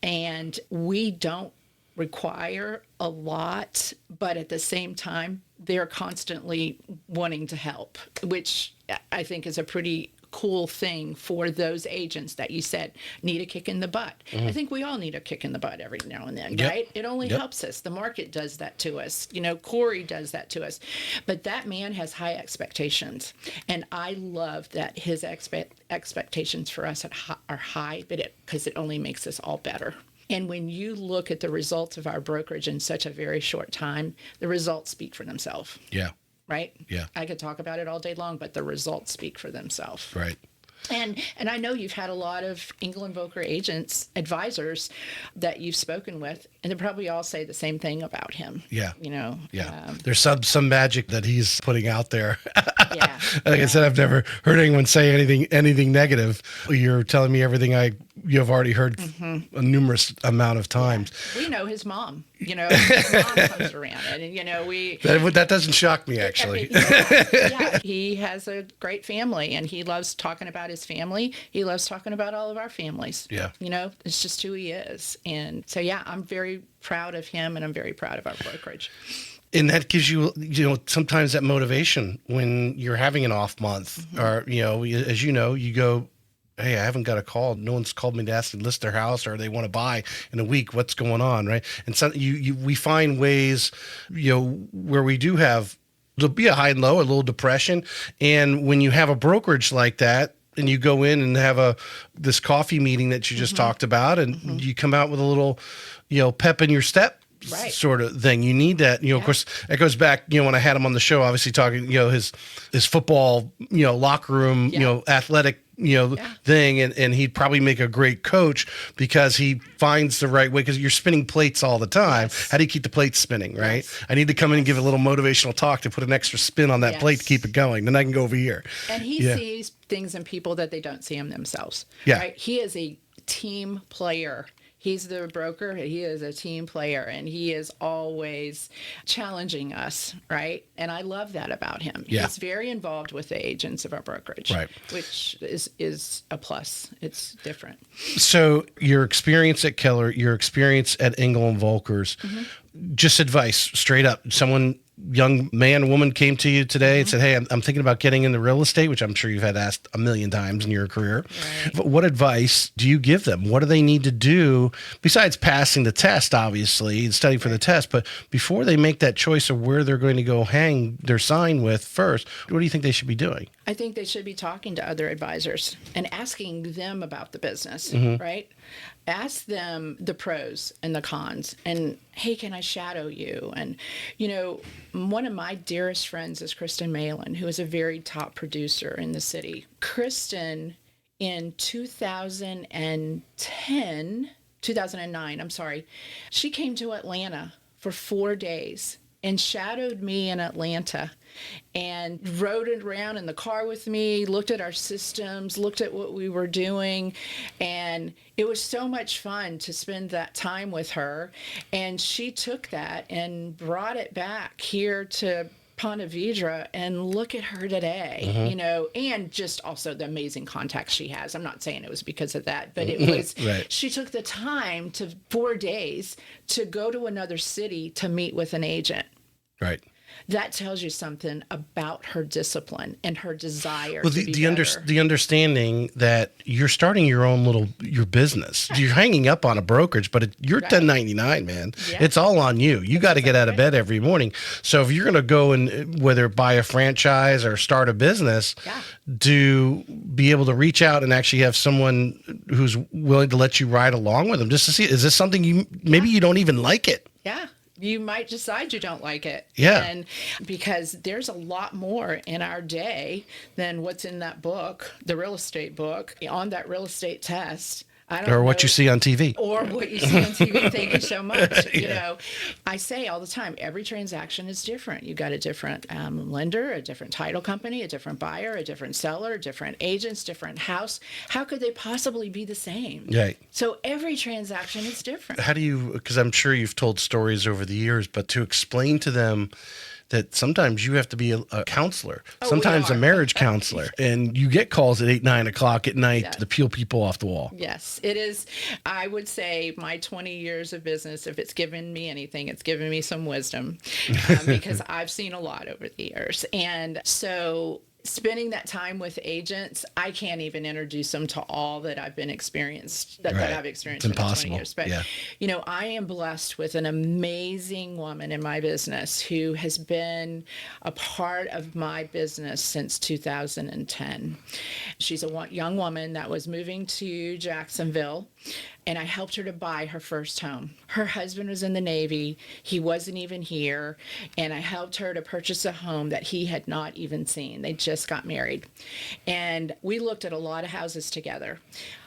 and we don't require a lot, but at the same time, they're constantly wanting to help, which I think is a pretty cool thing for those agents that you said need a kick in the butt. I think we all need a kick in the butt every now and then, right? It only helps us. The market does that to us. Corey does that to us. But that man has high expectations. And I love that his expectations for us are high, because it only makes us all better. And when you look at the results of our brokerage in such a very short time, the results speak for themselves. Yeah. Right? Yeah. I could talk about it all day long, but the results speak for themselves. Right. And I know you've had a lot of Engel Völkers agents, advisors that you've spoken with, and they probably all say the same thing about him. Yeah. There's some magic that he's putting out there. Yeah. Like I said, I've never heard anyone say anything negative. You're telling me everything you have already heard a numerous amount of times. Yeah. We know his mom. His mom comes around, and That doesn't shock me, actually. Yeah, he has a great family, and he loves talking about his family. He loves talking about all of our families. Yeah. It's just who he is. And so, yeah, I'm very proud of him, and I'm very proud of our brokerage. And that gives you, sometimes that motivation when you're having an off month, or, as you go, hey, I haven't got a call. No one's called me to ask to list their house, or they want to buy in a week. What's going on, right? And so we find ways, where we do have, there'll be a high and low, a little depression. And when you have a brokerage like that, and you go in and have this coffee meeting that you just talked about, and you come out with a little, pep in your step. Right. Sort of thing. You need that, of course, that goes back, when I had him on the show, obviously talking, his football, locker room, athletic, thing. And he'd probably make a great coach because he finds the right way, because you're spinning plates all the time. Yes. How do you keep the plates spinning, right? Yes. I need to come in and give a little motivational talk to put an extra spin on that plate to keep it going. Then I can go over here. And he sees things in people that they don't see in themselves. Yeah. Right? He is a team player. He's the broker. He is a team player, and he is always challenging us, right? And I love that about him. Yeah. He's very involved with the agents of our brokerage, right, which is a plus. It's different. So your experience at Keller, your experience at Engel and Völkers, just advice, straight up. Someone, young man, woman came to you today and said, hey, I'm thinking about getting into real estate, which I'm sure you've had asked a million times in your career. Right. But what advice do you give them? What do they need to do besides passing the test, obviously, and studying for the test? But before they make that choice of where they're going to go hang their sign with first, what do you think they should be doing? I think they should be talking to other advisors and asking them about the business, right? Ask them the pros and the cons, and hey, can I shadow you? And, one of my dearest friends is Kristen Malin, who is a very top producer in the city. Kristen, in 2009, she came to Atlanta for 4 days and shadowed me in Atlanta and rode around in the car with me, looked at our systems, looked at what we were doing. And it was so much fun to spend that time with her. And she took that and brought it back here to Ponte Vedra, and look at her today, and just also the amazing contacts she has. I'm not saying it was because of that, but it was, right. She took the time 4 days to go to another city to meet with an agent. Right. That tells you something about her discipline and her desire. Well, to be better. The understanding that you're starting your business. You're hanging up on a brokerage, but you're 1099, man. Yeah. It's all on you. You got to get out of bed every morning. So if you're going to go and whether buy a franchise or start a business, to be able to reach out and actually have someone who's willing to let you ride along with them, just to see, is this something you don't even like it? Yeah. You might decide you don't like it. Yeah. And because there's a lot more in our day than what's in that book, the real estate book, on that real estate test. Or what you see on TV. Or what you see on TV. Thank you so much. I say all the time, every transaction is different. You got a different lender, a different title company, a different buyer, a different seller, different agents, different house. How could they possibly be the same? Right. So every transaction is different. How do you, because I'm sure you've told stories over the years, but to explain to them that sometimes you have to be a counselor, sometimes a marriage counselor, and you get calls at 8, 9 o'clock at night to peel people off the wall. Yes, it is. I would say my 20 years of business, if it's given me anything, it's given me some wisdom because I've seen a lot over the years. And so spending that time with agents, I can't even introduce them to all that I've been experienced, that I've experienced in 20 years. But, I am blessed with an amazing woman in my business who has been a part of my business since 2010. She's a young woman that was moving to Jacksonville, and I helped her to buy her first home. Her husband was in the Navy. He wasn't even here. And I helped her to purchase a home that he had not even seen. They just got married. And we looked at a lot of houses together.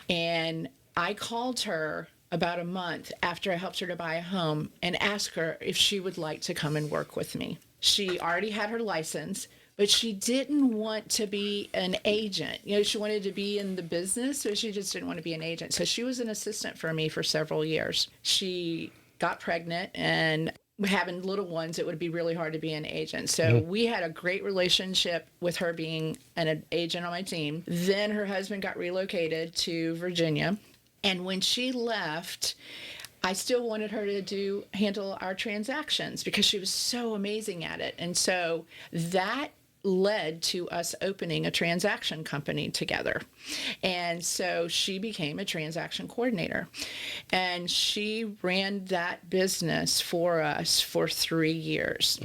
And I called her about a month after I helped her to buy a home and asked her if she would like to come and work with me. She already had her license, but she didn't want to be an agent. She wanted to be in the business, so she just didn't want to be an agent. So she was an assistant for me for several years. She got pregnant, and having little ones, it would be really hard to be an agent. So we had a great relationship with her being an agent on my team. Then her husband got relocated to Virginia. And when she left, I still wanted her to handle our transactions because she was so amazing at it. And so that led to us opening a transaction company together. And so she became a transaction coordinator. And she ran that business for us for 3 years.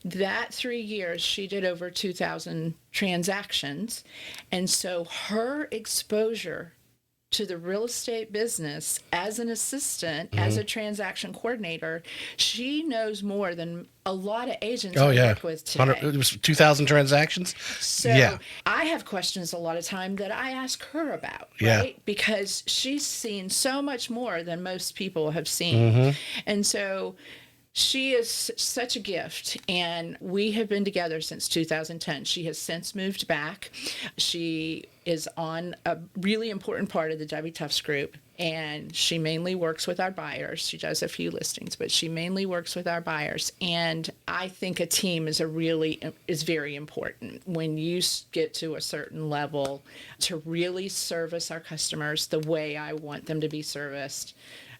That 3 years, she did over 2,000 transactions. And so her exposure to the real estate business as an assistant, as a transaction coordinator, she knows more than a lot of agents I work with today. It was 2,000 transactions? So I have questions a lot of time that I ask her about, right? Because she's seen so much more than most people have seen. And so she is such a gift, and we have been together since 2010. She has since moved back. She is on a really important part of the Debbie Tufts group, and she mainly works with our buyers. She does a few listings, but she mainly works with our buyers. And I think a team is very important when you get to a certain level to really service our customers the way I want them to be serviced.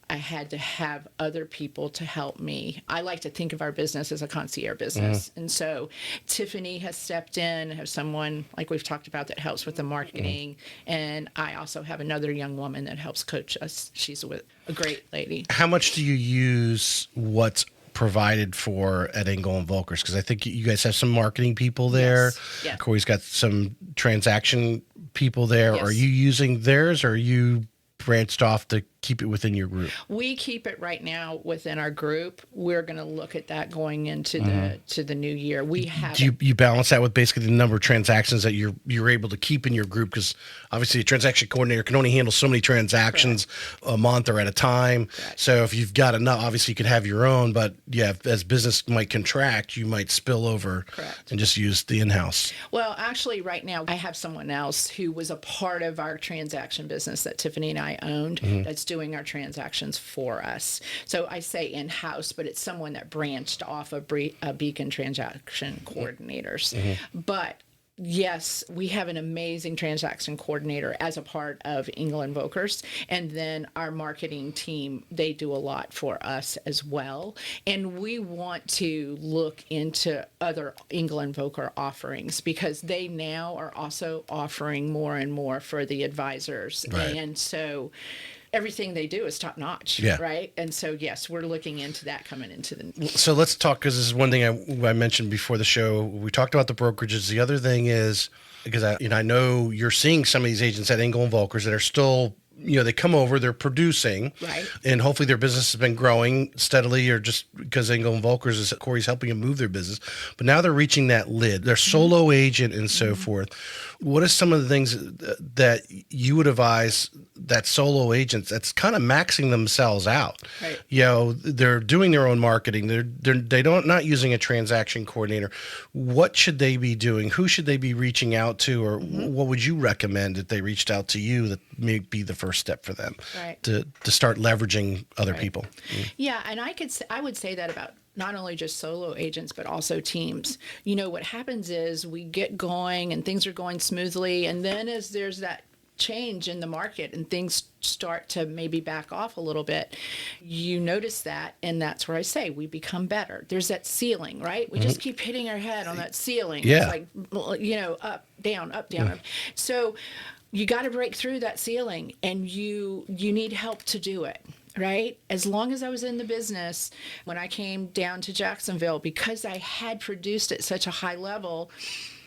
I had to have other people to help me. I like to think of our business as a concierge business. And so Tiffany has stepped in, have someone, like we've talked about, that helps with the marketing. And I also have another young woman that helps coach us. She's a great lady. How much do you use what's provided for at Engel Völkers? Because I think you guys have some marketing people there. Yes. Corey's got some transaction people there. Yes. Are you using theirs, or are you branched off to keep it within your group? We keep it right now within our group. We're going to look at that going into the new year. We have. Do you balance that with basically the number of transactions that you're able to keep in your group? Because obviously a transaction coordinator can only handle so many transactions a month or at a time. So if you've got enough, obviously you could have your own, but as business might contract, you might spill over and just use the in-house. Well, actually right now I have someone else who was a part of our transaction business that Tiffany and I owned that's doing our transactions for us. So I say in-house, but it's someone that branched off of Beacon transaction coordinators. But yes, we have an amazing transaction coordinator as a part of Engel Völkers. And then our marketing team, they do a lot for us as well. And we want to look into other Engel Völkers offerings because they now are also offering more and more for the advisors. And so everything they do is top notch, right? And so, yes, we're looking into that coming into the. So let's talk, because this is one thing I mentioned before the show. We talked about the brokerages. The other thing is, because I know you're seeing some of these agents at Engel Völkers that are still, they come over, they're producing, and hopefully their business has been growing steadily, or just because Engel Völkers Corey's helping them move their business. But now they're reaching that lid. They're solo agent and so forth. What are some of the things that you would advise that solo agents that's kind of maxing themselves out? They're doing their own marketing. They don't not using a transaction coordinator. What should they be doing? Who should they be reaching out to, or what would you recommend if they reached out to you that may be the first step for them to start leveraging other people? Yeah, and I would say that about not only just solo agents, but also teams. What happens is we get going and things are going smoothly. And then as there's that change in the market and things start to maybe back off a little bit, you notice that. And that's where I say we become better. There's that ceiling, right? We just keep hitting our head on that ceiling. It's like, up, down, up, down. Up. So you got to break through that ceiling, and you need help to do it. Right? As long as I was in the business, when I came down to Jacksonville, because I had produced at such a high level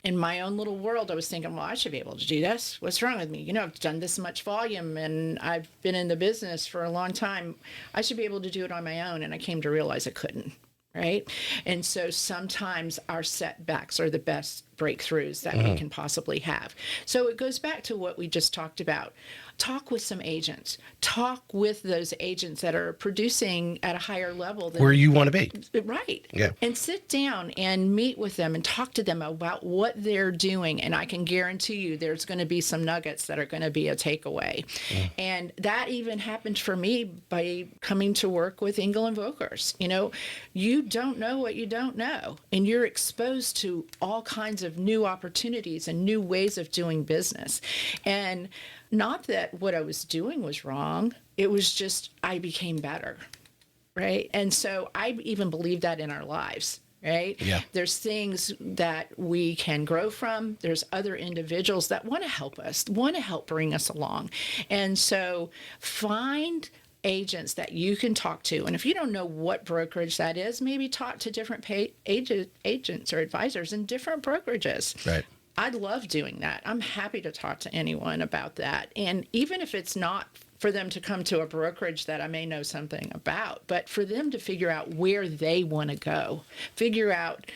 in my own little world, I was thinking, well, I should be able to do this. What's wrong with me? I've done this much volume and I've been in the business for a long time. I should be able to do it on my own. And I came to realize I couldn't. Right? And so sometimes our setbacks are the best breakthroughs that we can possibly have. So it goes back to what we just talked about. Talk with some agents. Talk with those agents that are producing at a higher level than Where you want to be. Right. Yeah. And sit down and meet with them and talk to them about what they're doing. And I can guarantee you there's going to be some nuggets that are going to be a takeaway. And that even happened for me by coming to work with Engel Völkers. You don't know what you don't know. And you're exposed to all kinds of new opportunities and new ways of doing business. And not that what I was doing was wrong. It was just I became better, right? And so I even believe that in our lives, right? Yeah. There's things that we can grow from. There's other individuals that want to help us, want to help bring us along. And so find agents that you can talk to. And if you don't know what brokerage that is, maybe talk to different agents or advisors in different brokerages. Right. I love doing that. I'm happy to talk to anyone about that. And even if it's not for them to come to a brokerage that I may know something about, but for them to figure out where they want to go, figure out,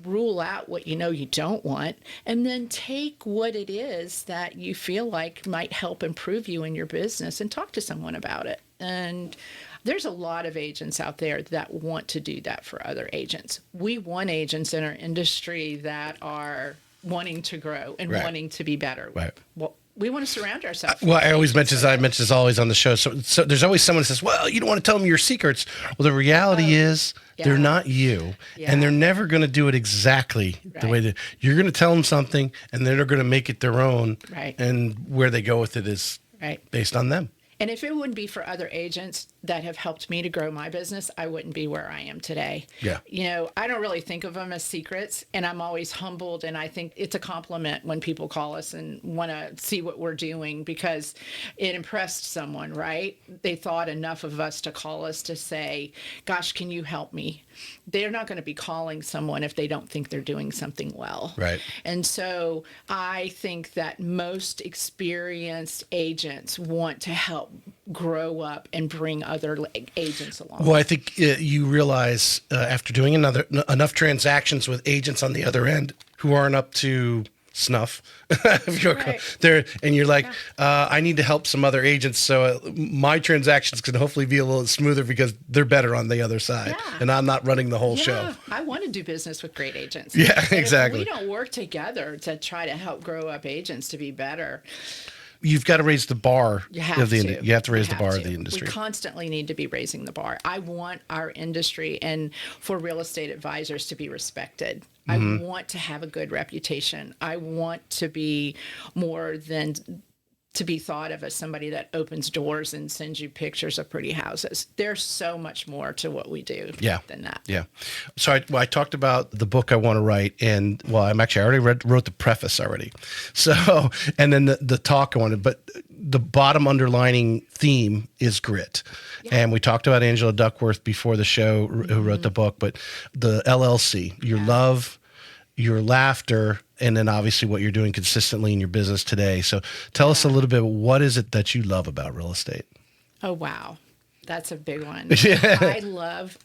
rule out what you don't want, and then take what it is that you feel like might help improve you in your business and talk to someone about it. And there's a lot of agents out there that want to do that for other agents. We want agents in our industry that are wanting to grow and wanting to be better. Right. Well, we want to surround ourselves. Well, I mention this always on the show. So there's always someone who says, well, you don't want to tell them your secrets. Well, the reality is they're not you, and they're never going to do it exactly the way that you're going to tell them something, and then they're going to make it their own. Right. And where they go with it is based on them. And if it wouldn't be for other agents that have helped me to grow my business, I wouldn't be where I am today. Yeah. I don't really think of them as secrets, and I'm always humbled, and I think it's a compliment when people call us and want to see what we're doing because it impressed someone, right? They thought enough of us to call us to say, gosh, can you help me? They're not going to be calling someone if they don't think they're doing something well. Right. And so I think that most experienced agents want to help grow up and bring other agents along. Well, I think you realize after doing enough transactions with agents on the other end who aren't up to snuff, and you're like, I need to help some other agents so my transactions can hopefully be a little smoother because they're better on the other side, and I'm not running the whole show. I want to do business with great agents. Yeah, exactly. If we don't work together to try to help grow up agents to be better. You've got to raise the bar. You have to raise the bar of the industry. We constantly need to be raising the bar. I want our industry and for real estate advisors to be respected. I want to have a good reputation. I want to be more than to be thought of as somebody that opens doors and sends you pictures of pretty houses. There's so much more to what we do than that. Yeah. So I talked about the book I want to write, and I already wrote the preface already. So, and then the talk I wanted, but the bottom underlining theme is grit. Yeah. And we talked about Angela Duckworth before the show, who wrote the book, but the LLC, your love, your laughter, and then obviously what you're doing consistently in your business today. So tell us a little bit, what is it that you love about real estate? Oh, wow. That's a big one. Yeah. I love,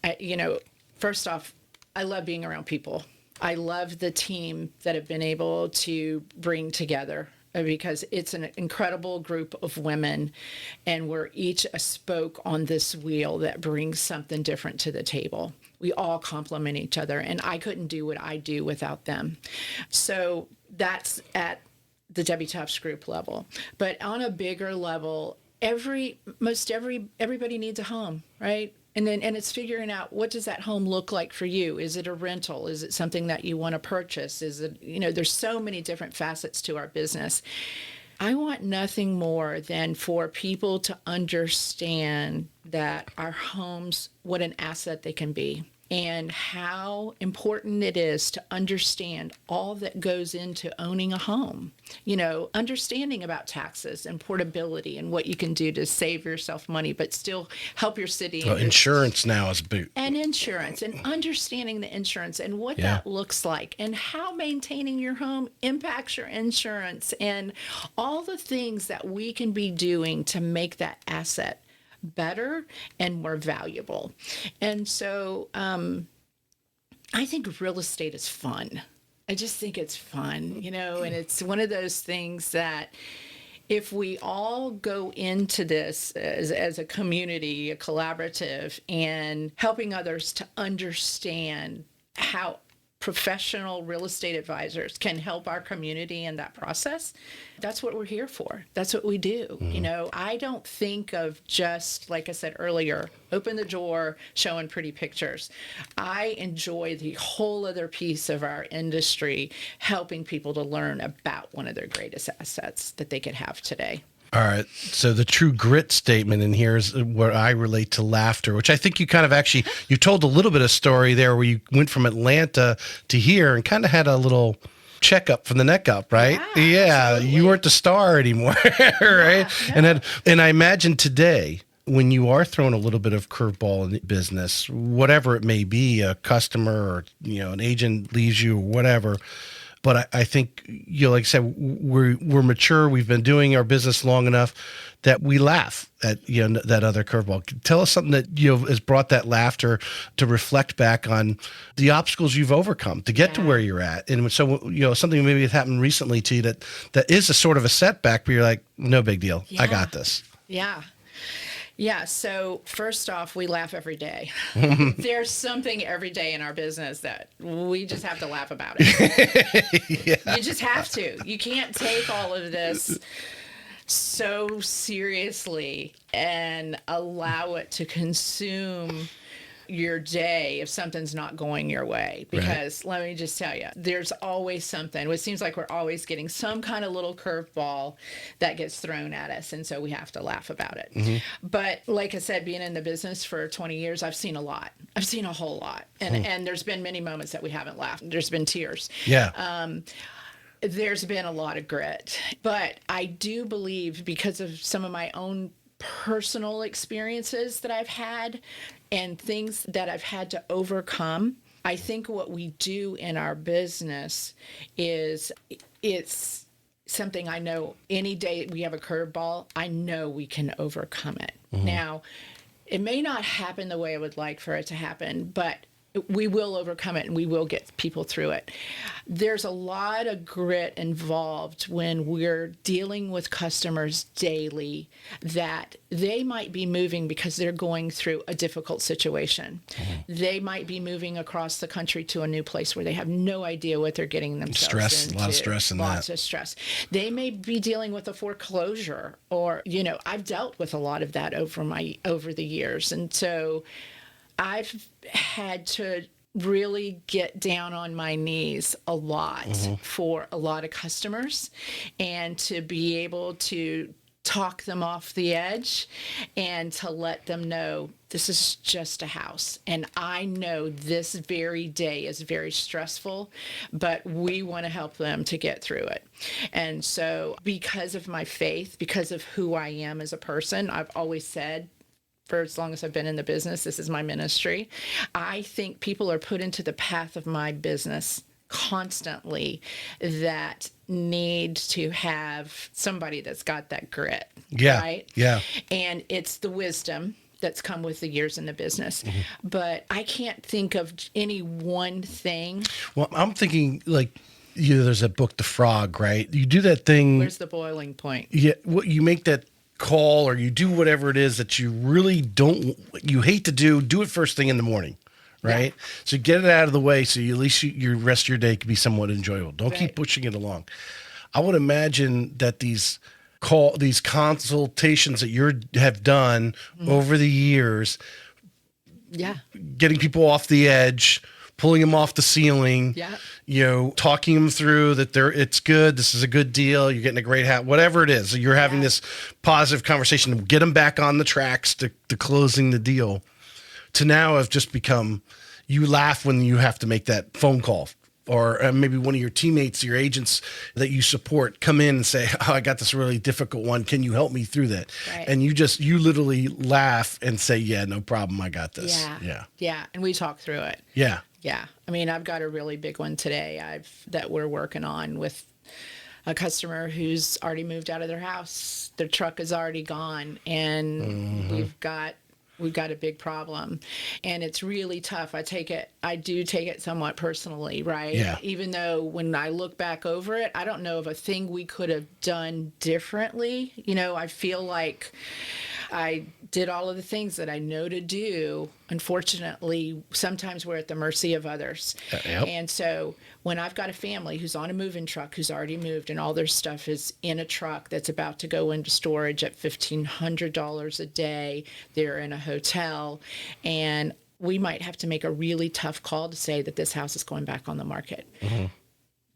first off, I love being around people. I love the team that have been able to bring together because it's an incredible group of women, and we're each a spoke on this wheel that brings something different to the table. We all complement each other, and I couldn't do what I do without them. So that's at the Debbie Tufts group level. But on a bigger level, everybody needs a home, right? And it's figuring out, what does that home look like for you? Is it a rental? Is it something that you want to purchase? Is it, there's so many different facets to our business. I want nothing more than for people to understand that our homes, what an asset they can be, and how important it is to understand all that goes into owning a home. Understanding about taxes and portability and what you can do to save yourself money, but still help your city. Well, insurance now is a boot. And insurance, and understanding the insurance and what that looks like, and how maintaining your home impacts your insurance, and all the things that we can be doing to make that asset better and more valuable. And so I think real estate is fun. I just think it's fun, and it's one of those things that if we all go into this as a community, a collaborative, and helping others to understand how professional real estate advisors can help our community in that process, that's what we're here for. That's what we do. I don't think of just, like I said earlier, open the door, showing pretty pictures. I enjoy the whole other piece of our industry, helping people to learn about one of their greatest assets that they could have today. All right. So the true grit statement in here is where I relate to laughter, which I think you kind of actually, you told a little bit of story there where you went from Atlanta to here and kind of had a little checkup from the neck up, right? Yeah. You weren't the star anymore, right? Yeah, no. And I imagine today, when you are throwing a little bit of curveball in the business, whatever it may be, a customer or, an agent leaves you or whatever, but I think, like I said, we're mature. We've been doing our business long enough that we laugh at, that other curveball. Tell us something that, has brought that laughter to reflect back on the obstacles you've overcome to get to where you're at. And so, something maybe that happened recently to you that is a sort of a setback, but you're like, no big deal. I got this. Yeah. Yeah. So first off, we laugh every day. There's something every day in our business that we just have to laugh about it. Yeah. You just have to. You can't take all of this so seriously and allow it to consume your day if something's not going your way, because let me just tell you, there's always something. It seems like we're always getting some kind of little curveball that gets thrown at us, and so we have to laugh about it. But like I said, being in the business for 20 years, I've seen a lot. I've seen a whole lot, and there's been many moments that we haven't laughed. There's been tears. There's been a lot of grit, but I do believe, because of some of my own personal experiences that I've had and things that I've had to overcome, I think what we do in our business is, it's something I know any day we have a curveball, I know we can overcome it. Now, it may not happen the way I would like for it to happen, but we will overcome it and we will get people through it. There's a lot of grit involved when we're dealing with customers daily that they might be moving because they're going through a difficult situation. They might be moving across the country to a new place where they have no idea what they're getting themselves into. A lot of stress in that. Lots of stress. They may be dealing with a foreclosure, or, I've dealt with a lot of that over the years. And so I've had to really get down on my knees a lot for a lot of customers, and to be able to talk them off the edge and to let them know this is just a house. And I know this very day is very stressful, but we want to help them to get through it. And so because of my faith, because of who I am as a person, I've always said, for as long as I've been in the business, this is my ministry. I think people are put into the path of my business constantly that need to have somebody that's got that grit. Right? Yeah. And it's the wisdom that's come with the years in the business. But I can't think of any one thing. Well, I'm thinking there's a book, The Frog, right? You do that thing. Where's the boiling point? Yeah. You make that call, or you do whatever it is that you really you hate to do it first thing in the morning, right? So get it out of the way so at least your rest of your day can be somewhat enjoyable. Don't keep pushing it along. I would imagine that these consultations that you have done over the years, getting people off the edge, pulling them off the ceiling, talking them through that it's good, this is a good deal, you're getting a great hat, whatever it is, you're having this positive conversation to get them back on the tracks to closing the deal, to now have just become, you laugh when you have to make that phone call, or maybe one of your teammates, your agents that you support, come in and say, oh, I got this really difficult one, can you help me through that? Right. And you literally laugh and say, yeah, no problem, I got this. Yeah, and we talk through it. Yeah. I mean, I've got a really big one today that we're working on with a customer who's already moved out of their house. Their truck is already gone, and we've got we've got a big problem. And it's really tough. I do take it somewhat personally, right? Yeah. Even though when I look back over it, I don't know of a thing we could have done differently. I feel like I did all of the things that I know to do. Unfortunately, sometimes we're at the mercy of others. Yep. And so when I've got a family who's on a moving truck, who's already moved, and all their stuff is in a truck that's about to go into storage at $1,500 a day, they're in a hotel, and we might have to make a really tough call to say that this house is going back on the market. Mm-hmm.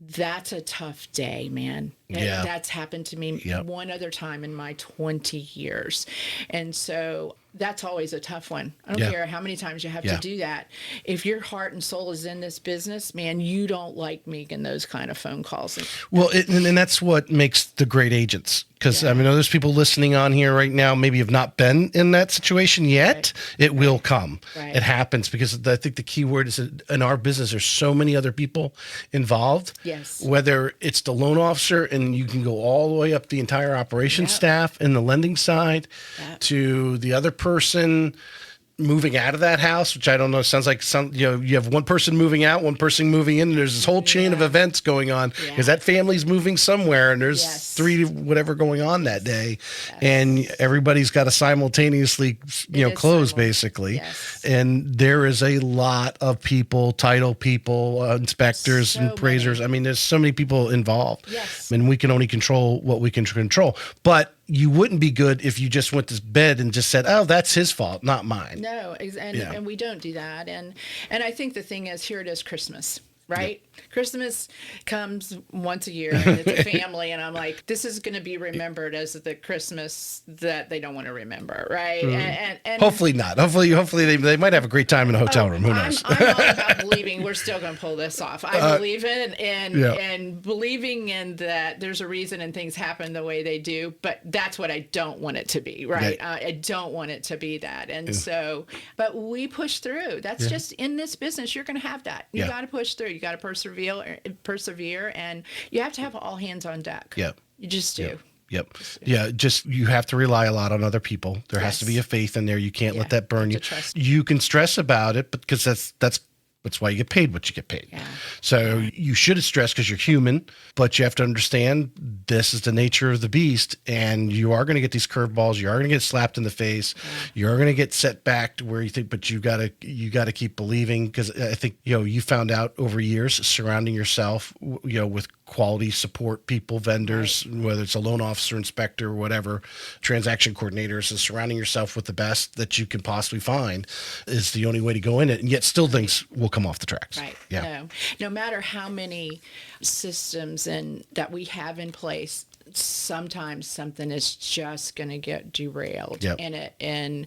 That's a tough day, man. Yeah. That's happened to me one other time in my 20 years. And so that's always a tough one. I don't care how many times you have to do that. If your heart and soul is in this business, man, you don't like making those kind of phone calls. Well, and that's what makes the great agents. Because, I mean, there's people listening on here right now maybe have not been in that situation yet. Right. It will come. Right. It happens because I think the key word is in our business, there's so many other people involved. Yes. Whether it's the loan officer and you can go all the way up the entire operations staff and the lending side to the other person moving out of that house, which I don't know, sounds like you have one person moving out, one person moving in, and there's this whole chain of events going on because that family's moving somewhere and there's three whatever going on that day. And everybody's got to simultaneously, close basically. Yes. And there is a lot of people, title people, inspectors and appraisers. I mean, there's so many people involved. Yes. And we can only control what we can control. But you wouldn't be good if you just went to bed and just said, "Oh, that's his fault, not mine." No, and we don't do that. And I think the thing is, here it is Christmas, right? Yep. Christmas comes once a year, and it's a family, and I'm like, this is going to be remembered as the Christmas that they don't want to remember, right? Mm. And hopefully not. Hopefully they might have a great time in a hotel room. Who knows? I'm all about believing we're still going to pull this off. I believe in and believing in that there's a reason and things happen the way they do, but that's what I don't want it to be, right? I don't want it to be that. And so, but we push through. That's just in this business, you're going to have that. You got to push through. You got to persevere, and you have to have all hands on deck. Yep. You just do. Yep. Yeah. Just, you have to rely a lot on other people. There has to be a faith in there. You can't let that burn you. You can stress about it, but because that's why you get paid what you get paid. Yeah. So you should stress because you're human, but you have to understand this is the nature of the beast, and you are going to get these curveballs. You are going to get slapped in the face. Yeah. You're going to get set back to where you think, but you got to keep believing, because I think, you found out over years surrounding yourself, with quality support people, vendors, whether it's a loan officer, inspector, or whatever, transaction coordinators, and surrounding yourself with the best that you can possibly find is the only way to go in it. And yet still things will come off the tracks. Right. Yeah. No matter how many systems that we have in place, sometimes something is just going to get derailed. Yep. And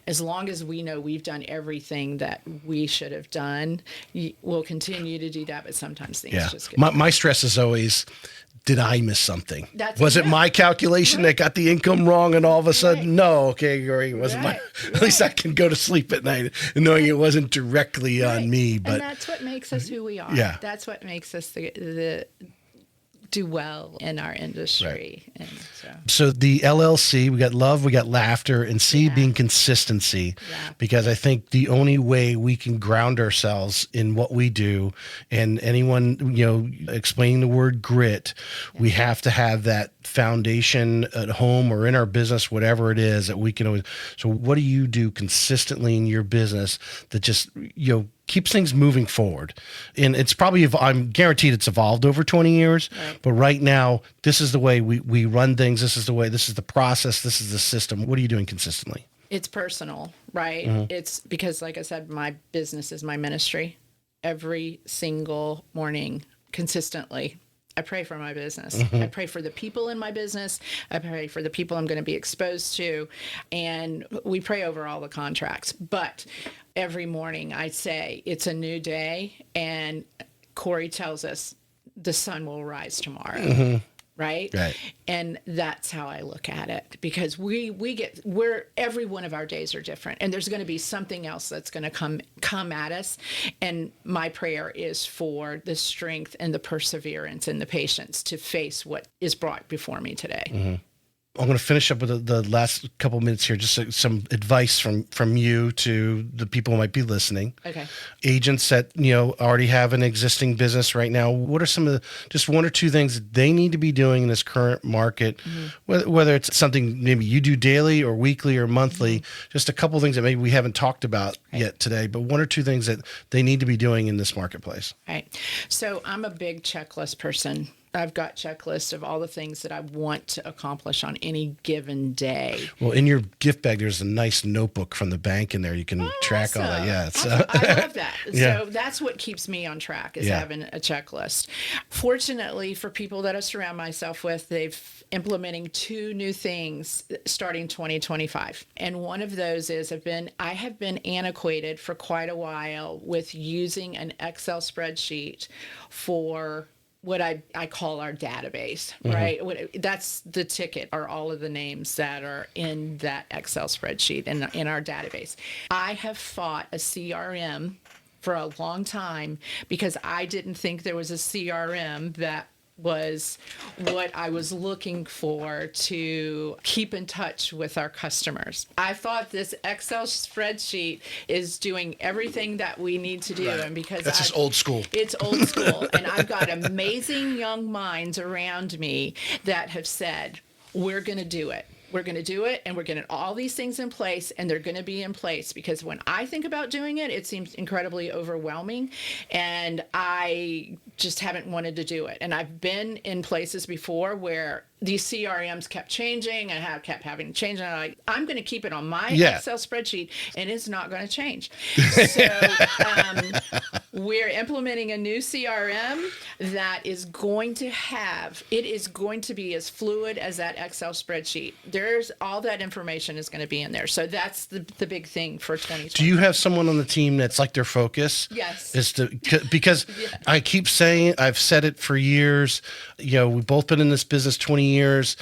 as long as we know we've done everything that we should have done, we'll continue to do that. But sometimes things just get my stress is always, did I miss something? Was it my calculation that got the income wrong, and all of a sudden, no, okay, great, it wasn't my. At least I can go to sleep at night knowing it wasn't directly on me. But and that's what makes us who we are. Yeah. That's what makes us the do well in our industry. Right. And so the LLC, we got love, we got laughter, and C being consistency, because I think the only way we can ground ourselves in what we do, and anyone, explaining the word grit, we have to have that foundation at home or in our business, whatever it is that we can always. So what do you do consistently in your business that just, keeps things moving forward? And it's probably, I'm guaranteed it's evolved over 20 years, but right now, this is the way we run things. This is the process. This is the system. What are you doing consistently? It's personal, right? Mm-hmm. It's because, like I said, my business is my ministry. Every single morning, consistently, I pray for my business. Mm-hmm. I pray for the people in my business. I pray for the people I'm going to be exposed to. And we pray over all the contracts. But every morning I say, it's a new day. And Corey tells us the sun will rise tomorrow. Mm-hmm. Right? And that's how I look at it, because every one of our days are different, and there's going to be something else that's going to come at us. And my prayer is for the strength and the perseverance and the patience to face what is brought before me today. Mm-hmm. I'm going to finish up with the last couple minutes here. Just some advice from you to the people who might be listening. Okay. Agents that, already have an existing business right now. What are some of just one or two things that they need to be doing in this current market? Whether it's something maybe you do daily or weekly or monthly, just a couple things that maybe we haven't talked about yet today, but one or two things that they need to be doing in this marketplace. Right. So I'm a big checklist person. I've got checklists of all the things that I want to accomplish on any given day. Well, in your gift bag, there's a nice notebook from the bank in there. You can track all that. Yeah. I love that. Yeah. So that's what keeps me on track is having a checklist. Fortunately, for people that I surround myself with, they've implementing 2 new things starting 2025. And one of those is I have been antiquated for quite a while with using an Excel spreadsheet for what I call our database, right? That's the ticket, are all of the names that are in that Excel spreadsheet in our database. I have fought a CRM for a long time because I didn't think there was a CRM that was what I was looking for to keep in touch with our customers. I thought this Excel spreadsheet is doing everything that we need to do. And because that's just old school. It's old school. And I've got amazing young minds around me that have said, we're going to do it. We're going to do it, and we're getting all these things in place, and they're going to be in place, because when I think about doing it, it seems incredibly overwhelming, and I just haven't wanted to do it. And I've been in places before where these CRMs kept changing and kept having to change. And I'm going to keep it on my Excel spreadsheet, and it's not going to change. So we're implementing a new CRM that is going to be as fluid as that Excel spreadsheet. There's all that information is going to be in there. So that's the big thing for 2020. Do you have someone on the team that's like their focus? Yes. Because I keep saying, I've said it for years, we've both been in this business 20 years.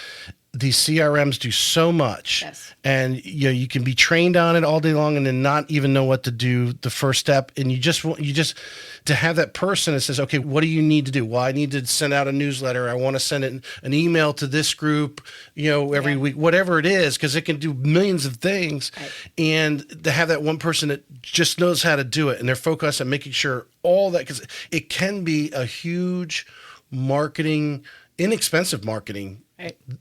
These CRMs do so much, and you can be trained on it all day long and then not even know what to do the first step. And you just to have that person that says, okay, what do you need to do? Well, I need to send out a newsletter. I want to send an email to this group, every week, whatever it is, because it can do millions of things. Right. And to have that one person that just knows how to do it, and they're focused on making sure all that, because it can be a huge inexpensive marketing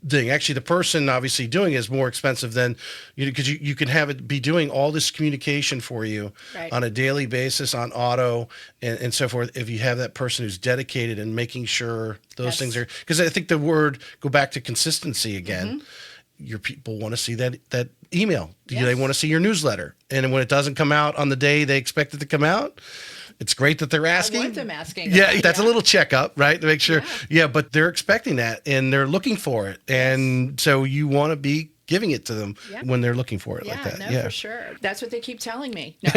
thing. Actually, the person obviously doing it is more expensive than because you can have it be doing all this communication for you on a daily basis on auto and so forth. If you have that person who's dedicated and making sure those things are, because I think go back to consistency again. Your people want to see that email. They want to see your newsletter. And when it doesn't come out on the day they expect it to come out, it's great that they're asking. I want them asking. Yeah, that's a little checkup, right? To make sure. Yeah, but they're expecting that and they're looking for it. And so you want to be giving it to them when they're looking for it like that. No, for sure. That's what they keep telling me. No,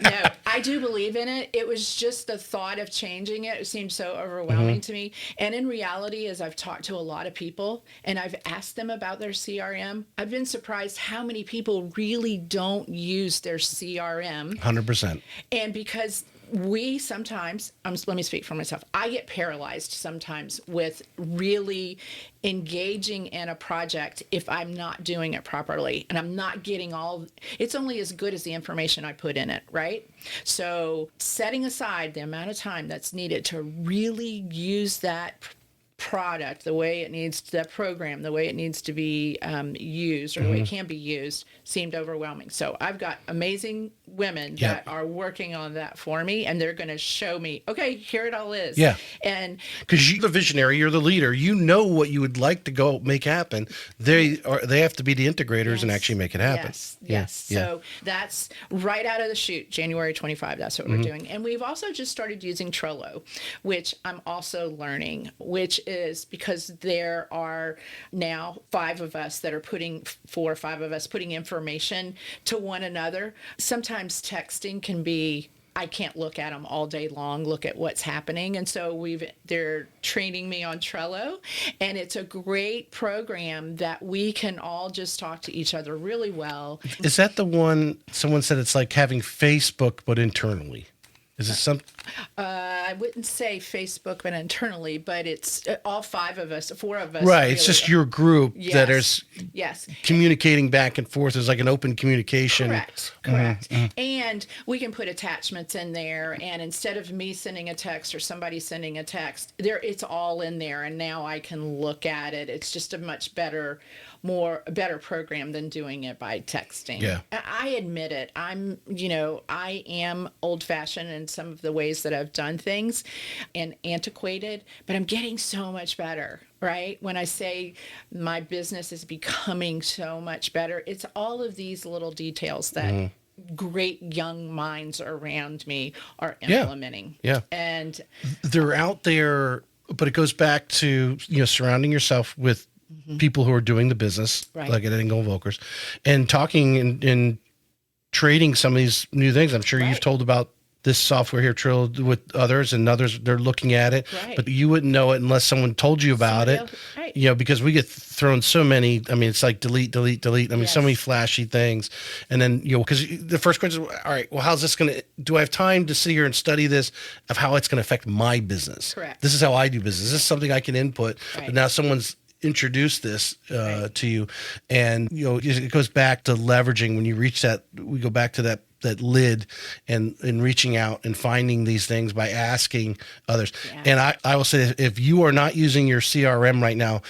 no, I do believe in it. It was just the thought of changing it. It seemed so overwhelming to me. And in reality, as I've talked to a lot of people and I've asked them about their CRM, I've been surprised how many people really don't use their CRM. 100%. And because we sometimes, let me speak for myself, I get paralyzed sometimes with really engaging in a project if I'm not doing it properly and I'm not getting it's only as good as the information I put in it, right? So setting aside the amount of time that's needed to really use that product the way it needs, that program the way it needs to be used, or the way it can be used, seemed overwhelming. So I've got amazing women that are working on that for me, and they're going to show me, okay, here it all is. Yeah. And because you're the visionary, you're the leader, you know what you would like to go make happen. They have to be the integrators and actually make it happen. Yes. So that's right out of the chute, January 25. That's what we're doing. And we've also just started using Trello, which I'm also learning, which is because there are now 5 of us that are putting 4 or 5 of us putting information to one another. Sometimes texting can be, I can't look at them all day long, look at what's happening. And so they're training me on Trello, and it's a great program that we can all just talk to each other really well. Is that the one someone said it's like having Facebook, but internally? Is it some? I wouldn't say Facebook, but internally, but it's all four of us. Right. Really. It's just your group that is yes. communicating back and forth. There's like an open communication. Correct. And we can put attachments in there. And instead of me sending a text or somebody sending a text, it's all in there. And now I can look at it. It's just a much better program than doing it by texting. Yeah. I admit it. I am old fashioned in some of the ways that I've done things and antiquated, but I'm getting so much better, right? When I say my business is becoming so much better, it's all of these little details that great young minds around me are implementing. Yeah. And they're out there, but it goes back to, surrounding yourself with people who are doing the business, like at Engel Völkers, and talking and trading some of these new things. I'm sure you've told about this software here, Trill, with others, and others, they're looking at it, but you wouldn't know it unless someone told you about it, because we get thrown so many, it's like delete. So many flashy things. And then, because the first question is, all right, well, how's this do I have time to sit here and study this of how it's going to affect my business? Correct. This is how I do business. This is something I can input, but now someone's introduce this to you, and it goes back to leveraging. When you reach that, we go back to that lid and reaching out and finding these things by asking others. And I will say, if you are not using your CRM right now,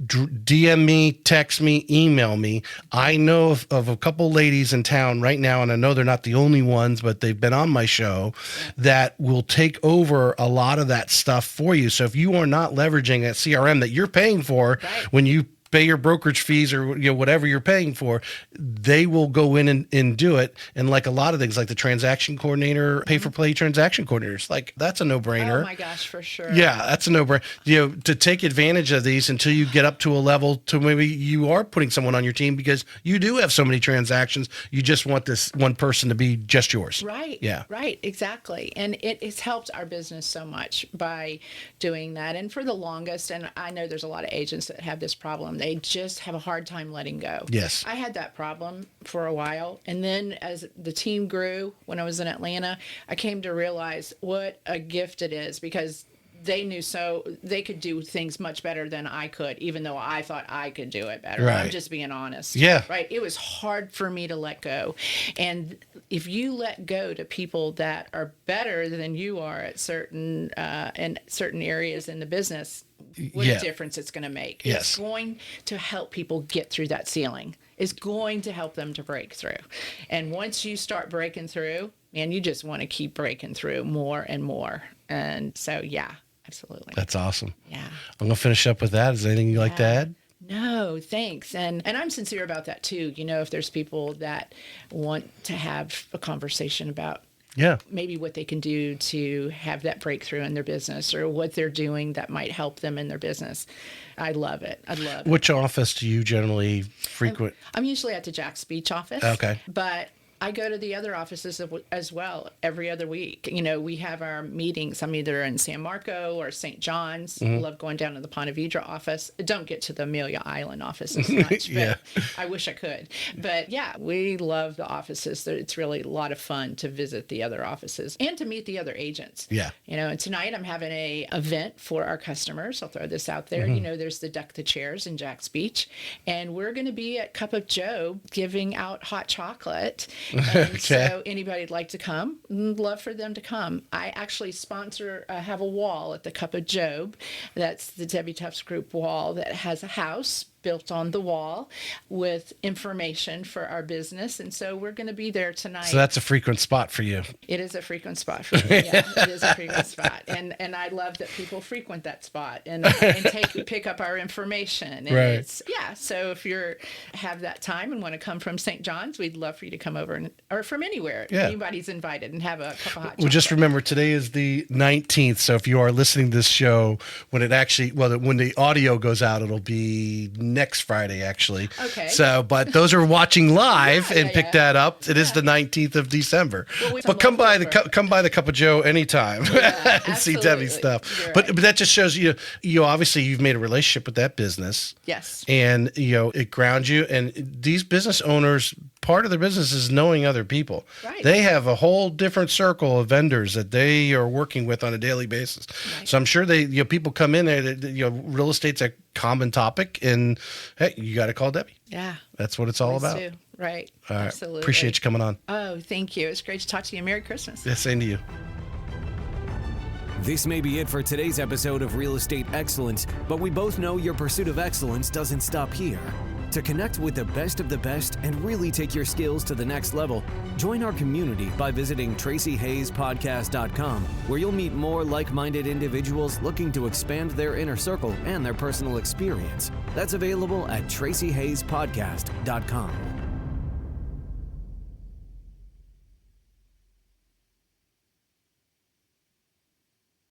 DM me, text me, email me. I know of a couple ladies in town right now, and I know they're not the only ones, but they've been on my show, that will take over a lot of that stuff for you. So if you are not leveraging that CRM that you're paying for, when you pay your brokerage fees or whatever you're paying for, they will go in and do it. And like a lot of things, like the transaction coordinator, pay for play transaction coordinators, like that's a no-brainer. Oh my gosh, for sure. Yeah, that's a no-brainer. To take advantage of these until you get up to a level to maybe you are putting someone on your team because you do have so many transactions. You just want this one person to be just yours. Right. Yeah. Right. Exactly. And it's helped our business so much by doing that. And for the longest, and I know there's a lot of agents that have this problem, they just have a hard time letting go. Yes. I had that problem for a while. And then as the team grew, when I was in Atlanta, I came to realize what a gift it is, because they knew they could do things much better than I could, even though I thought I could do it better. Right. I'm just being honest. Yeah. Right. It was hard for me to let go. And if you let go to people that are better than you are at certain areas in the business, what a difference it's going to make. Yes. It's going to help people get through that ceiling. It's going to help them to break through. And once you start breaking through, man, you just want to keep breaking through more and more. And so, yeah, absolutely. That's awesome. Yeah. I'm going to finish up with that. Is there anything you'd like to add? No, thanks. And I'm sincere about that too. If there's people that want to have a conversation about maybe what they can do to have that breakthrough in their business, or what they're doing that might help them in their business, I love it. Which office do you generally frequent? I'm usually at the Jack's Beach office. Okay. But I go to the other offices as well every other week. We have our meetings. I'm either in San Marco or St. John's. I love going down to the Ponte Vedra office. I don't get to the Amelia Island office as much, but I wish I could. But yeah, we love the offices. It's really a lot of fun to visit the other offices and to meet the other agents. Yeah. And tonight I'm having a event for our customers. I'll throw this out there. There's the Deck the Chairs in Jack's Beach, and we're going to be at Cup of Joe giving out hot chocolate. And so anybody'd like to come, I'd love for them to come. I actually have a wall at the Cup of Job. That's the Debbie Tufts group wall that has a house built on the wall with information for our business. And so we're going to be there tonight. So that's a frequent spot for you. It is a frequent spot for me. Yeah, it is a frequent spot. And I love that people frequent that spot and pick up our information. And so if you have that time and want to come from St. John's, we'd love for you to come over or from anywhere. Yeah. Anybody's invited, and have a cup of hot chocolate. Well, just remember, today is the 19th. So if you are listening to this show, when the audio goes out, it'll be next Friday, actually. Okay. So, but those are watching live Yeah, and yeah, pick yeah. that up. It is the 19th of December. Well, But come by the Cup of Joe anytime Yeah, and see absolutely. Debbie's stuff. You're But right. that just shows you obviously you've made a relationship with that business. Yes. And it grounds you. And these business owners, part of their business is knowing other people. Right. They have a whole different circle of vendors that they are working with on a daily basis. Right. So I'm sure people come in there. Real estate's a common topic, and hey, you got to call Debbie. Yeah. That's what it's all Always about. do. Right. All right. Absolutely. Appreciate you coming on. Oh, thank you. It's great to talk to you. Merry Christmas. Yeah, same to you. This may be it for today's episode of Real Estate Excellence, but we both know your pursuit of excellence doesn't stop here. To connect with the best of the best and really take your skills to the next level, join our community by visiting TracyHayesPodcast.com, where you'll meet more like-minded individuals looking to expand their inner circle and their personal experience. That's available at TracyHayesPodcast.com.